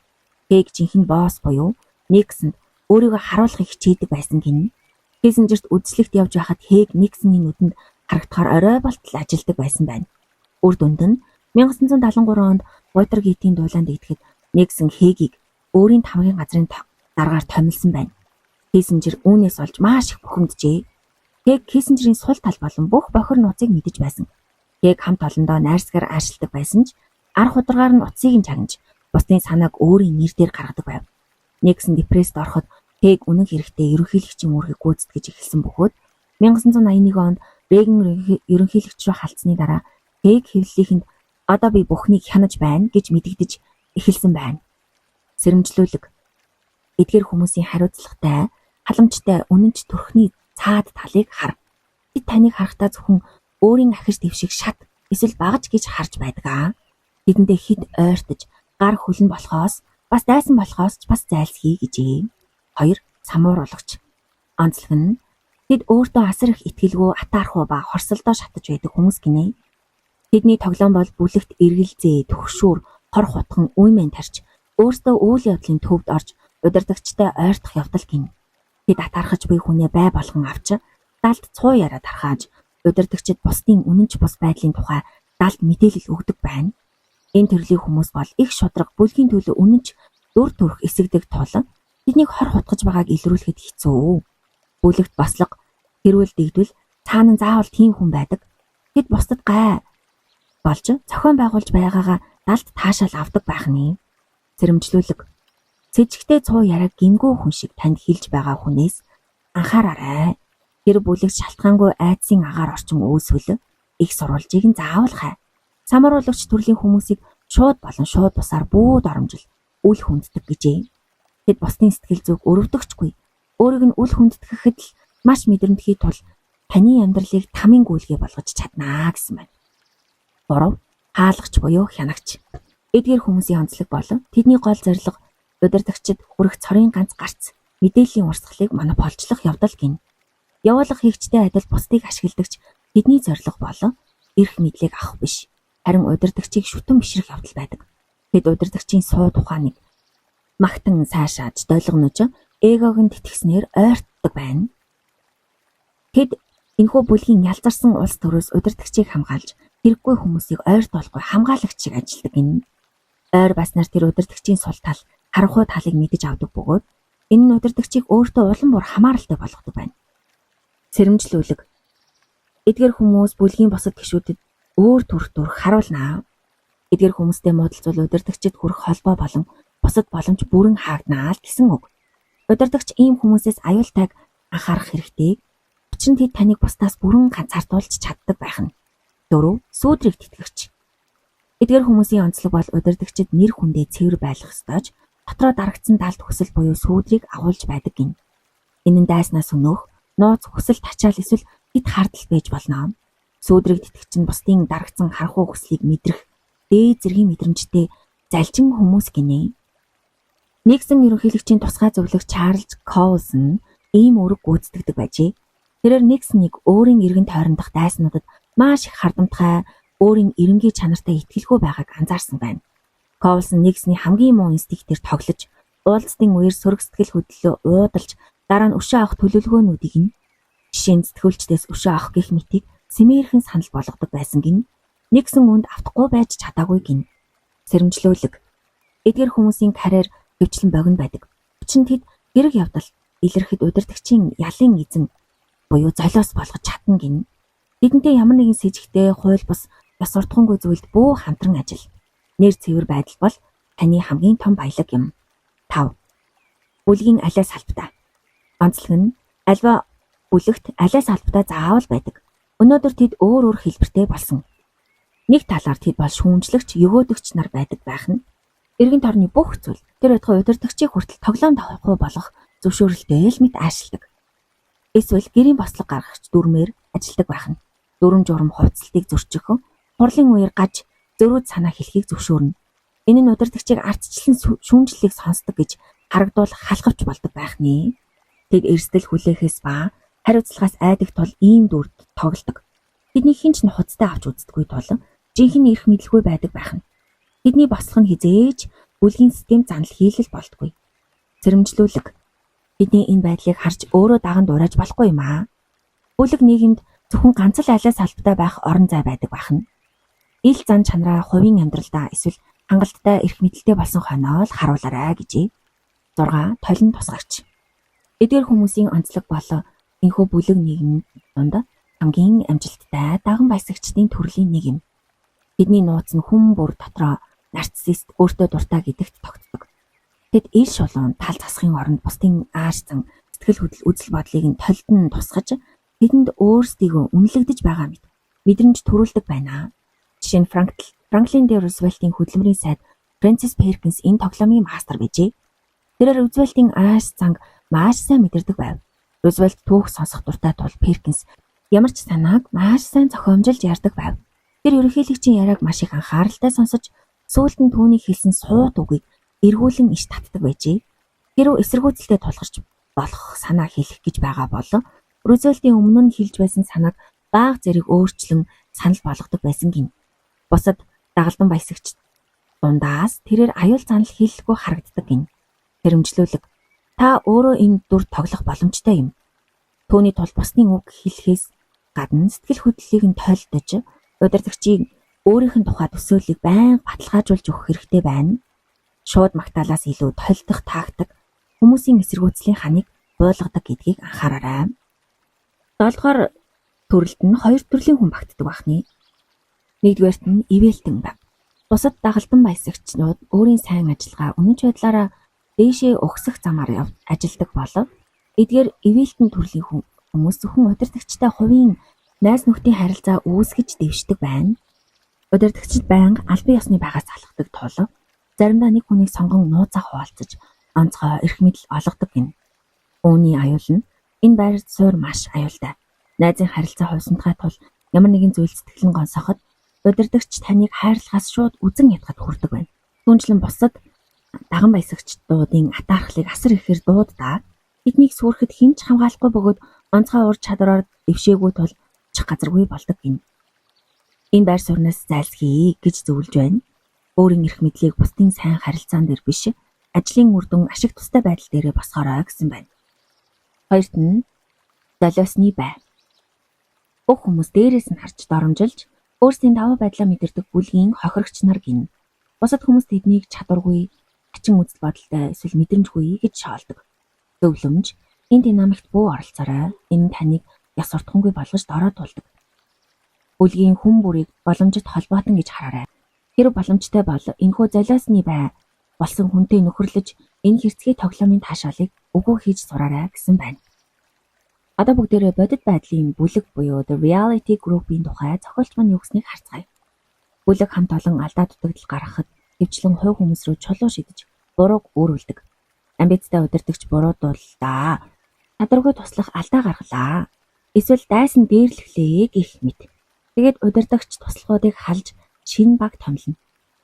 Хейг жинхэнэ босс буюу Никсонд өөрийгөө харуулахыг хичээдэг байсан гин. Киссинжерт үдслэгт явж байхад Хейг Никсоны нүдэнд харагдахаар орой болтол ажилдаг байсан байна. Үр дүнд нь 1973 онд Watergate-ийн дуулаанд идэхэд Никсон Хейгийг өөрийн тамгын газрын дараагаар томилсон байна. Киссинжер үүнээс олж маш их бухимджээ. Хейг Киссинжерийн сул тал болон бүх бохир нууцыг мэдэж байсан. Хейг хамт олондоо найрсгаар аашилдаг байсан ч арх ударгаар нь утсыг нь чагнаж бусдын санааг өөрийн нэр дээр гаргадаг байв. Никсон депресд ороход Хейг үнэн хэрэгтээ ерөнхийлөгчийн үүргийг гүйцэтгэж эхэлсэн бөгөөд 1981 онд Рейган ерөнхийлөгч рүү халдсаны дараа Хейг хэвлэлийнхэнд одоо би бүхнийг хянаж байна гэж мэдэгдэж эхэлсэн байна. Сэрэмжлүүлэг. Эдгээр хүмүүсийн хариуцлагатай, халамжтай үнэнч төрхний цаад талыг хар. Тэд таныг харахтаа зөвхөн өөрийн ахиж дэвшиг шат эсвэл багаж гэж харж байдаг. Тэдэндээ хид ойртож, гар хөлн болохоос, бас дайсан болохоос ч бас зайлсхий гэжээ. 2. Самууруулагч. Онцлог нь тэд өөртөө асар их итгэлгүй, атаархуу ба хорсолдоо шатаж байдаг хүмүүс гинэ. Тэдний тоглоом бол бүлэгт эргэлзээ, төгшүүр, хор хутган үймэн тарч өөртөө үйл явдлын төвд орж удирдагчтай ойртох явдал гин. Тэд атаархаж буй хүнээ бай болгон авч далд цуу яриа тархааж удирдагчид бусдын үнэнч бус байдлын тухай далд мэдээлэл өгдөг байна. Энэ төрлийн хүмүүс бол их шудраг бүлгийн төлөө үнэнч дүр төрх эсэгдэг тул тэднийг хор хутгаж байгааг илрүүлэхэд хэцүү. Бүлэгт бослого хэрүүл дэгдвэл цаана заавал тийм хүн байдаг. Тэд бусдад гай болж зохион байгуулж байгаагаа далд таашаал авдаг байх нь. Сэрэмжлүүлэг. Сэжигтэй цуу яриаг гимгүү хүн шиг танд хэлж байгаа хүнээс анхаараарай. Тэр бүлэгт шалтгаангүй айдсын агаар орчин үүсвэл их сурвалжийг нь заавал хай. Самууруулагч төрлийн хүмүүсийг шууд болон шууд бусаар бүүд оромжил үл хүнддэг гэжээ. Тэд бусдын сэтгэл зүг өрөвдөгчгүй. Өөрийг нь үл хүндэтгэхэд л маш мэдрэмтгий тул таны амьдралыг тамийн гүйлгээ болгож чаднаа гэсэн байна. 3. Хаалгач буюу хянагч. Эдгээр хүмүүсийн онцлог болон тэдний гол зорилго удирдагчид хүрэх цорын ганц гарц мэдээллийн урсгалыг монополчлох явдал гин. Явуулга хийгчтэй адил бусдыг ашигладагч тэдний зорилго болон эрх мэдлийг авах биш. Харин удирдагчийг шүтэн бишрэх явдал байдаг. Тэд удирдагчийн суу тухайныг магтан сайшааж долгонож эгог нь тэтгснээр ойртдог байна. Тэд энэхүү бүлгийн ялзарсан улс төрөөс удирдагчийг хамгаалж хэрэггүй хүмүүсийг ойртуулахгүй хамгаалагч шиг ажилдаг гин. Ойр баснаар тэр удирдагчийн сул тал, харанхуй талыг мэдэж авдаг бөгөөд энэ нь удирдагчийг өөртөө улам бүр хамааралтай болгодог байна. Сэрэмжлүүлэг. Эдгээр хүмүүс бүлгийн босод гишүүдэд өөр төрх харуулнаа. Эдгээр хүмүүстэй муудалцвал удирдагчид хүрэх холбоо болон бусад боломж бүрэн хаагднаа л гэсэн үг. Удирдагч ийм хүмүүсээс аюултайг анхаарах хэрэгтэй. Учир нь тэд таныг бусдаас бүрэн ганцаардуулж чаддаг байх нь. 4. Сүүдрийг тэтгэгч. Эдгээр хүмүүсийн онцлог бол удирдагчид нэр хүндээ цэвэр байх ёстойч дотроо дарагдсан далд хүсэл буюу сүүдрийг агуулж байдаг гин. Энэ нь дайснаас өнөөх нууц хүсэл тачаал эсвэл хэд хардал байж болно. Сүүдрийг тэтгэгч нь бусдын дарагдсан харахуй хүслийг мэдрэх дээд зэргийн мэдрэмжтэй залжин хүмүүс гинэ. Никсон ерөнхийлөгчийн тусгай зөвлөгч Чарльз Коулсон ийм үүрэг гүйцэтгэдэг байжээ. Тэрээр Никсоныг өөрийн иргэн тойрондох дайснуудад маш их хардамтгай, өөрийн эренгийн чанартай итгэлгүй байгааг анзаарсан байна. Коулсон Никсны хамгийн муу инстинктээр тоглож, уулзтын үеэр сөрөг сэтгэл хөдлөлөө уудалж, дараа нь өшөө авах төлөвлөгөөнүүдийг нь жишээ нь сэтгүүлчдээс өшөө авах гэх мэтийг сэмээрхэн санал болгодог байсан гин. Никсон үүнд автахгүй байж чадаагүй гин. Сэрэмжлүүлэг. Эдгээр хүмүүсийн карьер хөвчлэн богино байдаг. Учир нь тэд хэрэг явдал илэрхэд удирдагчийн ялын эзэн буюу золиос болгож чадна гин. Тэдэнтэй ямар нэгэн сэжигтэй, хууль бус, ёс суртахуунгүй зүйлд бүү хамтран ажил. Нэр цэвэр байдал бол таны хамгийн том баялаг юм. 5. Бүлгийн алиа салбтаа. Онцлог нь альва бүлэгт алиа салбтаа заавал байдаг. Өнөөдөр тэд өөр хэлбэртэй болсон. Нэг талаар тэд бол шүүмжлэгч, өгөөдөгч нар байдаг байх нь. Эргэн тойрны бүх зүйл тэр байтугай удирдагчийг хүртэл тоглоом тавихгүй болгох зөвшөөрөлтэй л мэт аашилдаг. Эсвэл гэрийн бослог гаргагч дүрмээр ажилдаг байх нь. Дүрм журам хувцалтыг зөрчих, хурлын үеэр гаж зөрүүд санаа хэлхийг зөвшөөрнө. Энэ нь удирдагчийг ардчлан шүүмжлэлийг сонсдог гэж харагдвал халахвч болдог байх нэ. Тэд эрсдэл хүлээхээс ба хариуцлагаас айдаг тул ийм дүрд тоглодог. Тэдний хинч нухацтай авч үздэггүй тул жинхэнэ эрх мэдлгүй байдаг байх нь. Тэдний бослого нь хизээж бүлгийн систем занал хийлэл болтгүй. Цэрэмжлүүлэг. Бидний энэ байдлыг харж өөрөө даган дуурайж болохгүй юм аа. Бүлэг нийгэмд зөвхөн ганц л алиас салбартай байх орон зай байдаг байх нь. Ил зан чанараа хувийн амьдралдаа эсвэл хангалттай эрх мэдэлтэй болсон хойноо л харуулаарай гэжээ. 6. Толин тусгагч. Эдгээр хүмүүсийн онцлог бол энэхүү бүлэг нийгэмд дунд хамгийн амжилттай даган баясагчдын төрлийн нэг юм. Тэдний нууц нь хүн бүр дотроо нарциссист өөртөө дуртай гэдэгт тогтдог. Тэд ил шулуун тал засахын оронд бусдын ааш зан сэтгэл хөдлөл үзэл бодлыг нь толдон тусгаж тэдэнд өөрсдийгөө үнэлэгдэж байгаа мэдрэмж төрүүлдэг байна. Жишээ нь Франклин Д. Рузвельтийн хөдөлмөрийн сайд Фрэнсис Перкинс энэ тоглоомын мастер bijээ. Тэрээр Рузвельтийн ааш занг маш сайн мэдэрдэг байв. Рузвельт түүх сонсох дуртай тул Перкинс ямар ч санааг маш сайн зохиомжилж ярьдаг байв. Тэр ерөнхийлөгчийн яриаг маш их анхааралтай сонсож сүүлд нь түүний хэлсэн суут үгийг эргүүлэн иш татдаг байжээ. Хэрв эсэргүүцэлтэй тулгарч болох санаа хэлэх гэж байгаа бол Рузвельтийн өмнө нь хэлж байсан санааг бага зэрэг өөрчлөн санал болгодог байсан гин. Бусад дагалдан баясагч дундаас тэрээр аюул занал хийлэхгүй харагддаг гин. Тэрэмжлүүлэг. Та өөрөө энэ дүр тоглох боломжтой юм. Түүний тул бусдын үг хэлэхээс гадна сэтгэл хөдлөлийг нь тойлдож удирдагчийг өөрийнх нь тухай төсөөллийг байнга баталгаажуулж өгөх хэрэгтэй байна. Шууд магтаалаас илүү толдох тактик хүмүүсийн эсэргүүцлийн ханыг буулгадаг гэдгийг анхаараарай. 7 дугаар төрөлд нь 2 төрлийн хүн багтдаг бахны. Нэгдүгээрт нь ивэлтэн баг. Бусад дагалдан баясагчнууд өөрийн сайн ажиллагаа үнэнч байдлаараа дээшээ өгсөх замаар ажилладаг болов эдгээр ивэлтэн төрлийн хүмүүс зөвхөн удирдагчтай хувийн найз нөхдийн харилцаа үүсгэж дэвшдэг байна. Удирдагчид байнга албан ёсны байгаас алхдаг тул заримдаа нэг хүнийг сонгон нууцаа хуваалцаж онцгой эрх мэдэл олгодог гин. Үүний аюул нь энэ байранд суур маш аюултай. Найзын харилцаа хувьсантгай тул ямар нэгэн зүйл сэтгэлэн гонсоход удирдагч таныг хайрлахаас шууд үзэн ядахад хүрдэг байна. Түүнчлэн бусад даган баясагчдуудын атаархлыг асар ихээр дууддаг. Тэднийг сүрэхэд хэн ч хамгаалахгүй бөгөөд онцгой ур чадвараар дэвшээгүй тул чих газаргүй болдог гин. Энэ байр сууриас зайлсхий гэж зөвлөж байна. Өөрийн эрх мэдлийг бусдын сайн харилцаан дээр биш, ажлын үр дүн ашиг тустай байдал дээрээ босгоорой гэсэн байна. Хоёрт нь золиосны бай. Бүх хүмүүс дээрээс нь харж доромжилж, өөрсдийн даваа байдлаа мэдэрдэг бүлгийн хохирогч нар гин. Бусад хүмүүс тэднийг чадваргүй, хачин үзэл бодолтой эсвэл мэдрэмжгүй гэж шоолдог. Зөвлөмж, энэ динамикт бүү оролцоорой. Энэ таныг яс уртхангүй болгож дорой тулдаг. Бүлгийн хүн бүрийг боломжит холбоотон гэж хараарай. Хэрэг боломжтой бол энэхүү золиосны бай болсон хүнтэй нөхөрлөж энэ хэрцгий тоглоомын таашаалыг өгөө хийж сураарай гэсэн байна. Одоо бүгдээрээ бодит байдлын бүлэг буюу the reality group-ийн тухай зохиолч маань юу гэснийг харцгаая. Бүлэг хамт олон алдаа дутагдал гаргахад хөвчлэн хувь хүмүүс рүү чулуу шидэж бурууг өөрүүлдэг. Амбицтай удирдагч буруудууллаа. Чадваргүй туслах алдаа гаргалаа. Эсвэл дайсан дээрлэхлээ гэх мэт. Тэгээд удирдагч туслахуудыг халж шинэ баг томлно.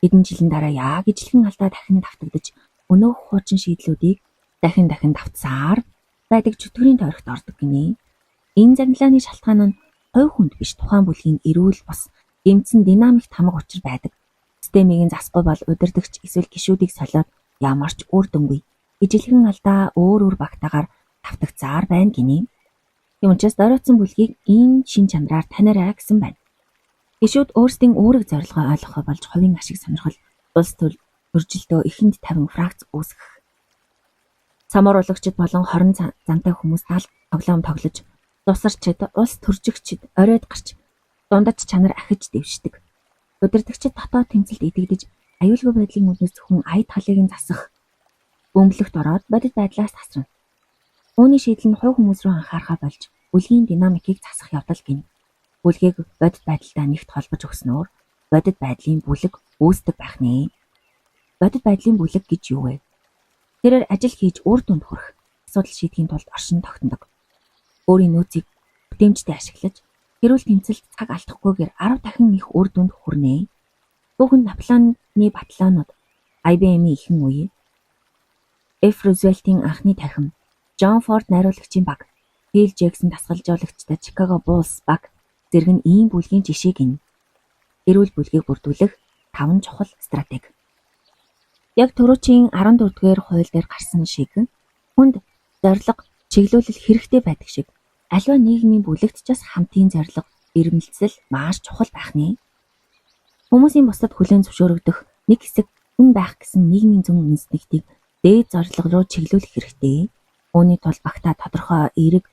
Хэдэн жилийн дараа яг ижлэгэн алдаа дахин давтагдаж өнөөх хуучин шийдлүүдийг дахин давтсаар байдаг чөтгөрийн тойрогт ордог гинэ. Энэ загналааны шалтгаан нь хувь хүнд биш тухайн бүлгийн эрүүл бус гэмцэн динамикт хамаг учир байдаг. Системийн засгүй бол удирдагч эсвэл гишүүдийг солиод ямар ч үр дүнгүй ижлэгэн алдаа өөр багтаагаар давтагцаар байна гинэ. Юм учраас доройтсон бүлгийг энэ шин чанараар танаарай гэсэн байна. Гишүүд өөрсдийн үүрэг зорилгоо ойлгохоо болж хувийн ашиг сонирхол улс төржилтөө ихэнд тавин фракц үүсгэх. Самууруулагчид болон хорон зантай хүмүүс тоглоом тоглож, тусарчид, улс төржигчид оройд гарч дундаж чанар ахиж дэвшдэг. Удирдагчид дотоод тэмцэлд идэгдэж аюулгүй байдлын үднэс зөвхөн ая талыг нь засах бөмбөлөгт ороод бодит байдлаас тасрна. Үүний шийдэл нь хувь хүмүүс рүү анхаарахаа болж бүлгийн динамикийг засах явдал гин. Бүлгийг бодит байдалтай нэгт холбож өгснөөр бодит байдлын бүлэг үүсдэг байх нэ. Бодит байдлын бүлэг гэж юу вэ? Тэрээр ажил хийж үр дүнд хүрэх, асуудал шийдэхийн тулд оршин тогтнодог. Өөрийн нөөцийг бүтээмжтэй ашиглаж хэрүүл тэмцэлд цаг алдахгүйгээр 10 дахин их үр дүнд хүрнэ. Түүхэнд Наполеоны батальонууд, IBM-ийн ихэнх үе, F. Roosevelt-ийн анхны танхим, John Ford найруулагчийн баг, Phil Jackson дасгалжуулагчтай Chicago Bulls баг зэрэг нь ийм бүлгийн жишээг гин. Эрүүл бүлгийг бүрдүүлэх 5 чухал стратеги. Яг түрүүчийн 14-р хууль дээр гарсан шиг хүнд зорилго чиглүүлэл хэрэгтэй байдаг шиг аливаа нийгмийн бүлэгтчээс хамтын зорилго ирмэлцэл маш чухал байх нэ. Хүмүүсийн бусдад хүлээн зөвшөөрөгдөх нэг хэсэг хүн байх гэсэн нийгмийн зүүн үндэстнүүдийг дээд зорилго руу чиглүүлэх хэрэгтэй. Үүний тулд багтаа тодорхой эерэг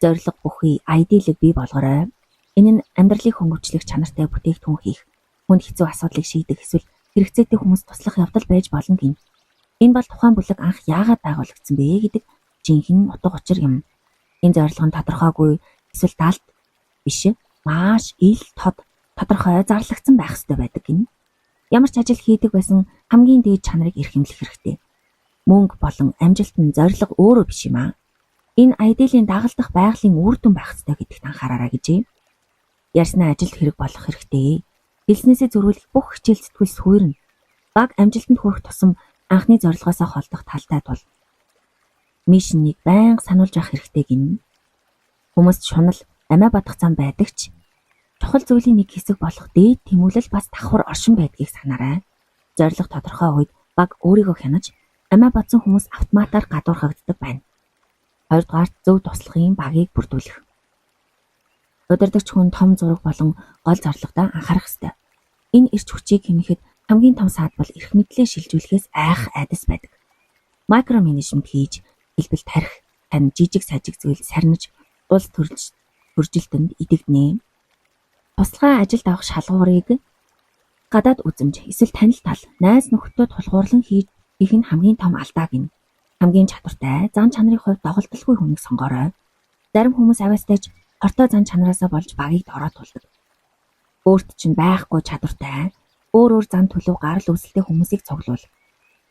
зорилго бүхий айдиалыг бий болгоорой. Энэ нь амьдралыг хөнгөвчлөх чанартай бүтээгдэхүүн хийх, хүнд хэцүү асуудлыг шийдэх эсвэл хэрэгцээтэй хүмүүс туслах явдал байж болно гин. Энэ бол тухайн бүлэг анх яагаад байгуулагдсан бэ гэдэг жинхэнэ утга учир юм. Энэ зорилго нь тодорхойгүй эсвэл даалт биш, маш ил тод тодорхой зарлагдсан байх ёстой байдаг гин. Ямар ч ажил хийдэг байсан хамгийн дээд чанарыг эрхэмлэх хэрэгтэй. Мөнгө болон амжилт нь зорилго өөрөө биш юм аа. Энэ айдиалын дагалдах байгалийн үр дүн байх ёстой гэдэгт анхаараарай гэж. Ярьснаа ажилд хэрэг болох хэрэгтэй. Хэлснээсээ зөрүүлэх бүх хичээл зүтгэл суурна. Баг амжилтанд хүрэх тусам анхны зорилгоосоо холдох талтай тул мишнийг байнга сануулж явах хэрэгтэй гин. Хүмүүст шунал амиа бадах зам байдаг ч чухал зүйлийн нэг хэсэг болох дээд тэмүүлэл бас давхар оршин байдгийг санаарай. Зорилго тодорхой үед баг өөрийгөө хянаж амиа бадсан хүмүүс автоматар гадуурхагддаг байна. Хоёрдугаарт зөв туслахын багийг бүрдүүлэх. Удирдагч хүн том зураг болон гол зорилгодоо анхаарах ёстой. Энэ эрч хүчийг хэмнэхэд хамгийн том саад бол эрх мэдлээ шилжүүлэхээс айх айдас байдаг. Микро менежмент хийж, хэлбэл тарих, тань жижиг сажиг зүйл сарниж, улс төржилтөнд идэгдэнэ. Туслахаа ажилд авах шалгуурыг гадаад үзэмж, эсвэл танил тал, найз нөхдөд тулгуурлан хийх нь хамгийн том алдаа гин. Хамгийн чадвартай, зан чанарын хувьд доголдолгүй хүнийг сонгоорой. Зарим хүмүүс авьяастайж хортой зан чанараасаа болж багийг дороод тулдаг. Өөрт чинь байхгүй чадвартай, өөр зан төлөв гарал үүсэлтэй хүмүүсийг цуглуул.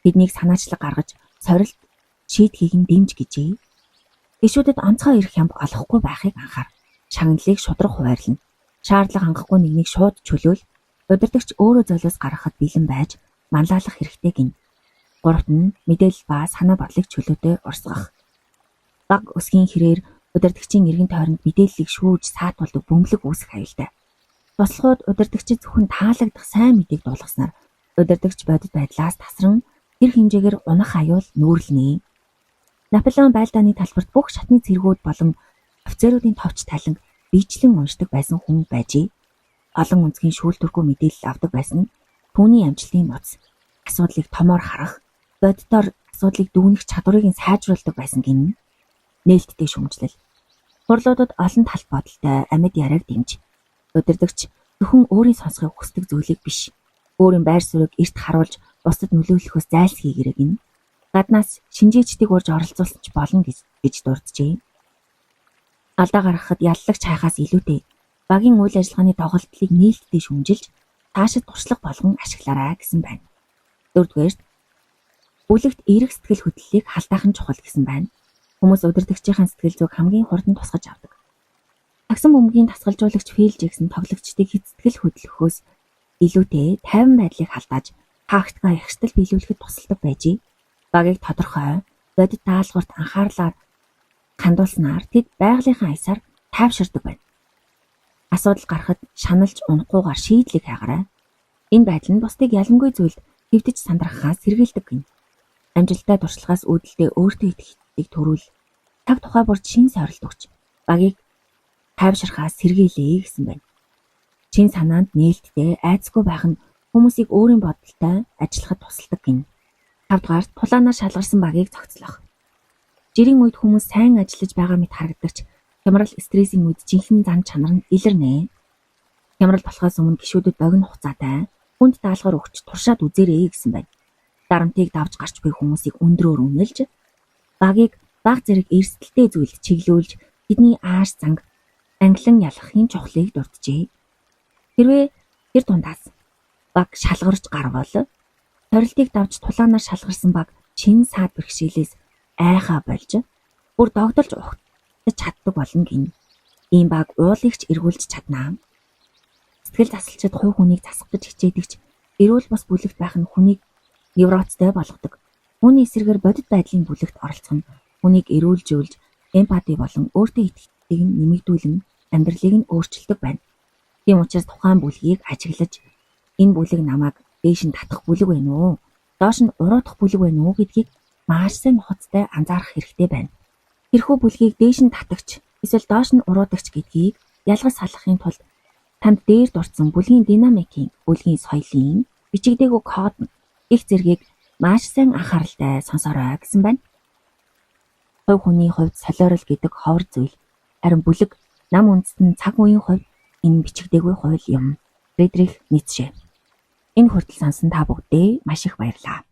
Тэднийг санаачлаг гаргаж, сорилт шийдхийг нь дэмж гэжээ. Гишүүдэд онцгой ирэх хямб олохгүй байхыг анхаар. Шагналыг шудраг хуваарлана. Шаардлага хангахгүй нэгнийг шууд чөлөөл, удирдагч өөрөө золиос гаргахад бэлэн байж манлайлах хэрэгтэй гин. Гуравт нь мэдээлэл ба санаа бодлыг чөлөөтэй урсгах. Баг өсгийн хэрээр удирдагчийн эргэн тойронд мэдээллийг шүүж саатуулдаг бөмбөлөг үүсэх аюултай. Туслахууд удирдагчид зөвхөн таалагдах сайн мэдээг дуулгаснаар удирдагч бодит байдлаас тасран тэр хэмжээгээр унах аюул нүүрлэнэ. Наполеон байлдааны талбарт бүх шатны цэргүүд болон офицеруудын товч таланг биечлэн уншдаг байсан хүн байжээ. Олон үндэсгийн шүүлтүрхүү мэдээлэл авдаг байсан нь түүний амжилтын нууц. Асуудлыг томоор харах, бодитоор асуудлыг дүүнэх чадварыг нь сайжруулдаг байсан гин. Нээлттэй шүмжлэл. Хурлуудад олон талт бодолтой амьд яриаг дэмж. Удирдагч зөвхөн өөрийн сонсохыг хүсдэг зүйлийг биш, өөрийн байр суурийг эрт харуулж бусдад нөлөөлөхөөс зайлсхийгээрэй гин. Гаднаас шинжээчдийг урьж оролцуулсан ч болно гэж дурджээ. Алдаа гаргахад яллагч хайхаас илүүтэй багийн үйл ажиллагааны доголдолыг нээлттэй шүмжилж таашид туршлага болгон ашиглаарай гэсэн байна. Дөрөвдүгээрт бүлэгт эерэг сэтгэл хөдлөлийг халдаах нь чухал гэсэн байна. Хүмүүс удирдагчийн сэтгэл зүйг хамгийн хурдан тусгаж авдаг. Таксан бөмбөгийн дасгалжуулагч Phil Jackson тоглогчдыг сэтгэл хөдлөхөөс илүүтэй тайван байдлыг халдааж тактикаа ягштал биелүүлэхэд тусалдаг байжээ. Багийг тодорхой, бодит даалгаварт анхаарлаар хандуулснаар тэд байгалийнхаа аясаар тайвширдаг байна. Асуудал гарахад шаналж унахгүйгээр шийдлийг хайгаарай. Энэ байдал нь бусдыг ялангуй зүйлд хэвдэж сандрахаас сэргийлдэг гин. Амжилттай туршлагаас үүдэлдээ өөртөө итгэхийг төрүүл. Таг тухай бүрд шин сорилт өгч багийг тайвширхаас сэргийлээ гэсэн байна. Чин санаанд нээлттэй айцгүй байх нь хүмүүсийг өөрийн бодолтой ажиллахад тусалдаг гин. 5 дугаарт тулаанаар шалгарсан багийг зохицлох. Жирийн үед хүмүүс сайн ажиллаж байгаа мэт харагдагч хямрал стрессийн үед жинхэнэ зан чанар нь илэрнэ. Хямрал болохоос өмнө гишүүдэд богино хугацаатай хүнд даалгавар өгч туршаад үзээрэй гэсэн байна. Дарамтыг давж гарч буй хүмүүсийг өндрөөр үнэлж, багийг баг зэрэг эрсдэлтэй зүйлд чиглүүлж тэдний ааш занг англин ялахын чухлыг дурджээ. Хэрвээ тэр дундаас баг шалгарч гарвал торилтыг давж тулаанаар шалгарсан баг чин саад бэрхшээлээс айхаа болж бүр догдолж чаддаг болно гин. Ийм баг уулыг ч эргүүлж чаднаа. Сэтгэл засалчид хувь хүнийг засах гэж хичээдэг ч эрүүл бус бүлэгт байх нь хүнийг невроттой болгодог. Үүний эсрэгээр бодит байдлын бүлэгт оролцох нь хүнийг эрүүлжүүлж, эмпати болон өөртөө итгэлийг нэмэгдүүлэн амьдралыг нь өөрчилдөг байна. Тийм учраас тухайн бүлгийг ажиглаж энэ бүлэг намайг дээш нь татах бүлэг байна уу? Доош нь уруудах бүлэг байна уу гэдгийг маш сайн нухацтай анзаарах хэрэгтэй байна. Тэрхүү бүлгийг дээш нь татагч эсвэл доош нь уруудагч гэдгийг ялгаж салахын тулд танд дээр дурдсан бүлгийн динамикийн, бүлгийн соёлын, бичигдээгүй код их зэргийг маш сайн анхааралтай сонсоорой гэсэн байна. Хувь хүний хувьд солиорол гэдэг ховор зүйл, харин бүлэг нам үндэстэн цаг үеийн хувьд энэ бичигдээгүй хууль юм. Фридрих Ницше. Энэ хүртэл сонсон та бүгдээ маш их баярлалаа.